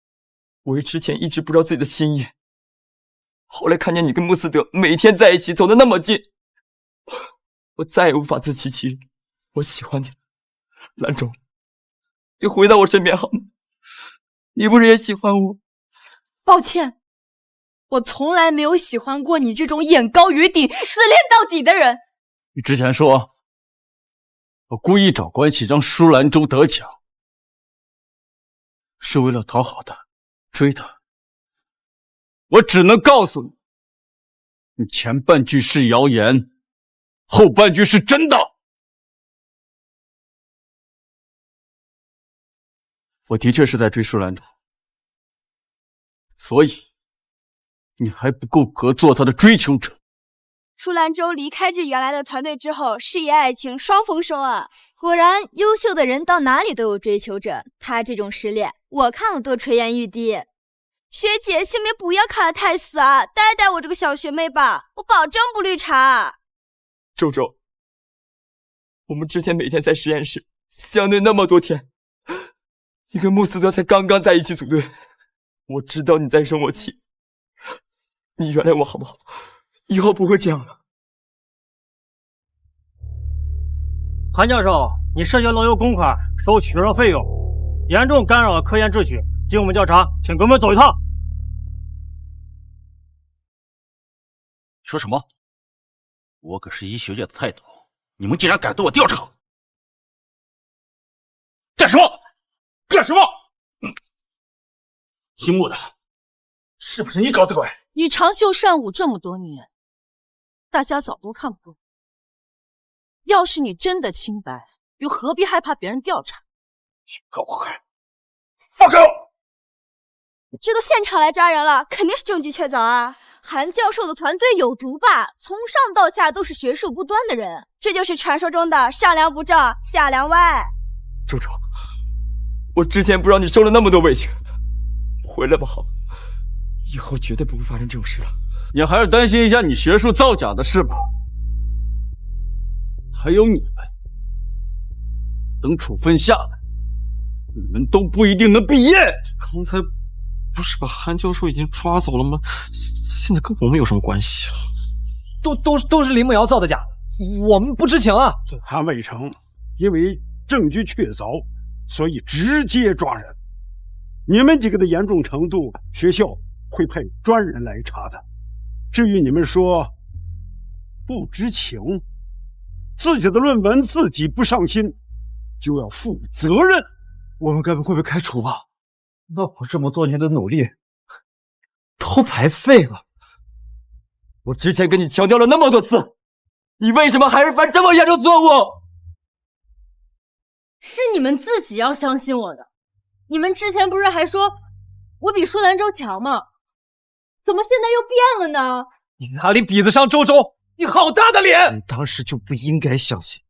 我之前一直不知道自己的心意，后来看见你跟穆斯德每天在一起，走得那么近，我再也无法自欺欺人。我喜欢你了，兰州，你回到我身边好吗？你不是也喜欢我？抱歉，我从来没有喜欢过你这种眼高于顶、自恋到底的人。你之前说我故意找关系让舒兰州得奖，是为了讨好他、追他。我只能告诉你，你前半句是谣言，后半句是真的。我的确是在追舒兰州，所以你还不够格做他的追求者。舒兰州离开这原来的团队之后，事业爱情双丰收啊！果然，优秀的人到哪里都有追求者。他这种实力，我看了都垂涎欲滴。学姐，先别不要看得太死啊，带带我这个小学妹吧，我保证不绿茶。周周，我们之前每天在实验室相对那么多天，你跟穆斯德才刚刚在一起组队，我知道你在生我气，你原谅我好不好？以后不会这样了。韩教授，你涉嫌漏用公款，收取学生费用，严重干扰了科研秩序，经我们调查，请跟我们走一趟。说什么？我可是医学界的泰斗，你们竟然敢对我调查？干什么？干什么？姓穆的，是不是你搞的鬼？你长袖善舞这么多年，大家早都看不过。要是你真的清白，又何必害怕别人调查？给我开！放开我！这都现场来抓人了，肯定是证据确凿啊！韩教授的团队有毒吧？从上到下都是学术不端的人，这就是传说中的上梁不正下梁歪。周周，我之前不知道你受了那么多委屈，回来吧，好吗？以后绝对不会发生这种事了。你还是担心一下你学术造假的事吧。还有你们，等处分下来，你们都不一定能毕业。刚才不是把韩教授已经抓走了吗？现在跟我们有什么关系？都是林慕瑶造的假，我们不知情啊。韩伟成因为证据确凿，所以直接抓人。你们几个的严重程度，学校会派专人来查的。至于你们说不知情，自己的论文自己不上心，就要负责任。我们该不会被开除吧？那我这么多年的努力都白费了。我之前跟你强调了那么多次，你为什么还是犯这么严重错误？是你们自己要相信我的。你们之前不是还说我比舒兰州强吗？怎么现在又变了呢？你哪里比得上周周？你好大的脸！你当时就不应该相信，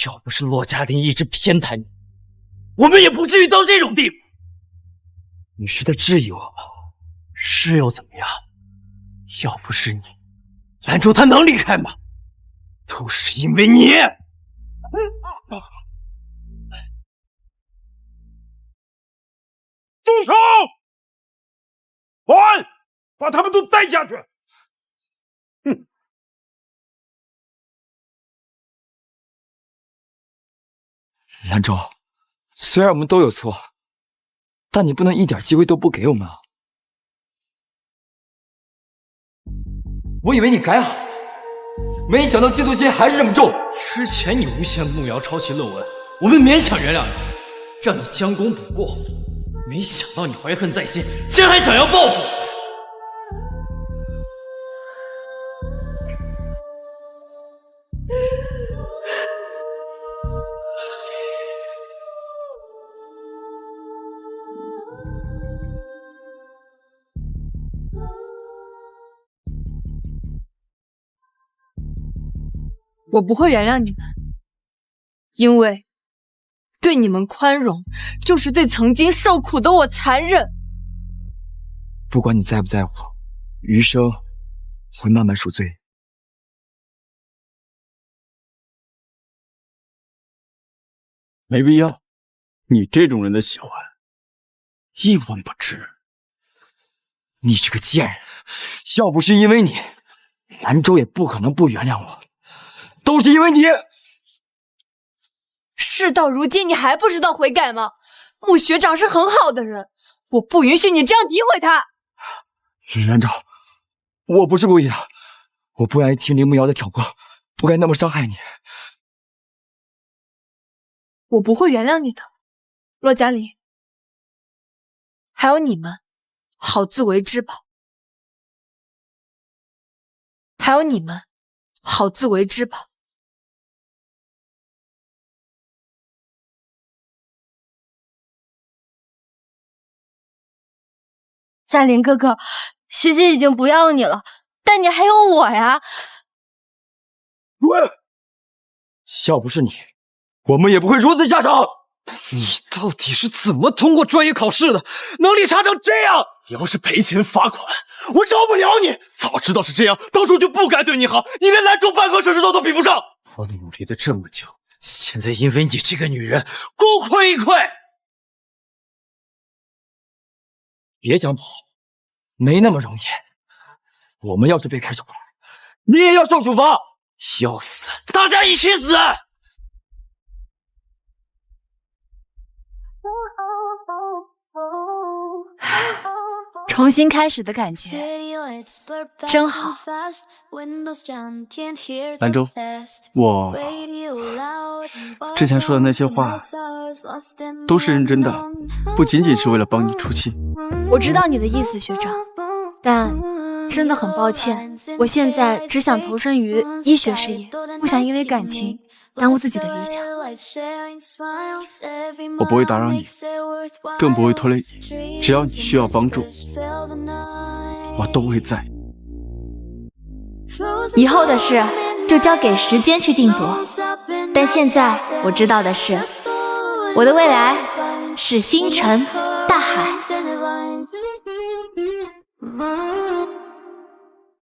要不是骆嘉玲一直偏袒你，我们也不至于到这种地步。你是在质疑我吗？是又怎么样？要不是你，兰州他能离开吗？都是因为你。住手！保安，把他们都带下去。哼！兰州，虽然我们都有错，但你不能一点机会都不给我们啊！我以为你改好，没想到嫉妒心还是这么重。之前你诬陷慕瑶抄袭论文，我们勉强原谅你，让你将功补过。没想到你怀恨在心，竟然还想要报复我！我不会原谅你们，因为对你们宽容，就是对曾经受苦的我残忍。不管你在不在乎，余生会慢慢赎罪。没必要，你这种人的小案，一文不值。你这个贱人，要不是因为你，兰州也不可能不原谅我，都是因为你。事到如今，你还不知道悔改吗？穆学长是很好的人，我不允许你这样诋毁他。兰州，我不是故意的，我不愿意听林慕瑶的挑拨，不该那么伤害你。我不会原谅你的，骆嘉玲，还有你们，好自为之吧。还有你们，好自为之吧。嘉玲哥哥，学姐已经不要你了，但你还有我呀。滚！要不是你，我们也不会如此下场。你到底是怎么通过专业考试的？能力差成这样！要是赔钱罚款，我饶不了你。早知道是这样，当初就不该对你好。你连兰州半个手指头都比不上。我努力了这么久，现在因为你这个女人功亏一篑。别想跑，没那么容易。我们要是被开除了，你也要受处罚。要死，大家一起死！重新开始的感觉真好。兰州，我之前说的那些话都是认真的，不仅仅是为了帮你出气。我知道你的意思，学长，但真的很抱歉，我现在只想投身于医学事业，不想因为感情耽误自己的理想。我不会打扰你，更不会拖累你，只要你需要帮助，我都会在。以后的事就交给时间去定夺，但现在我知道的是，我的未来是星辰大海。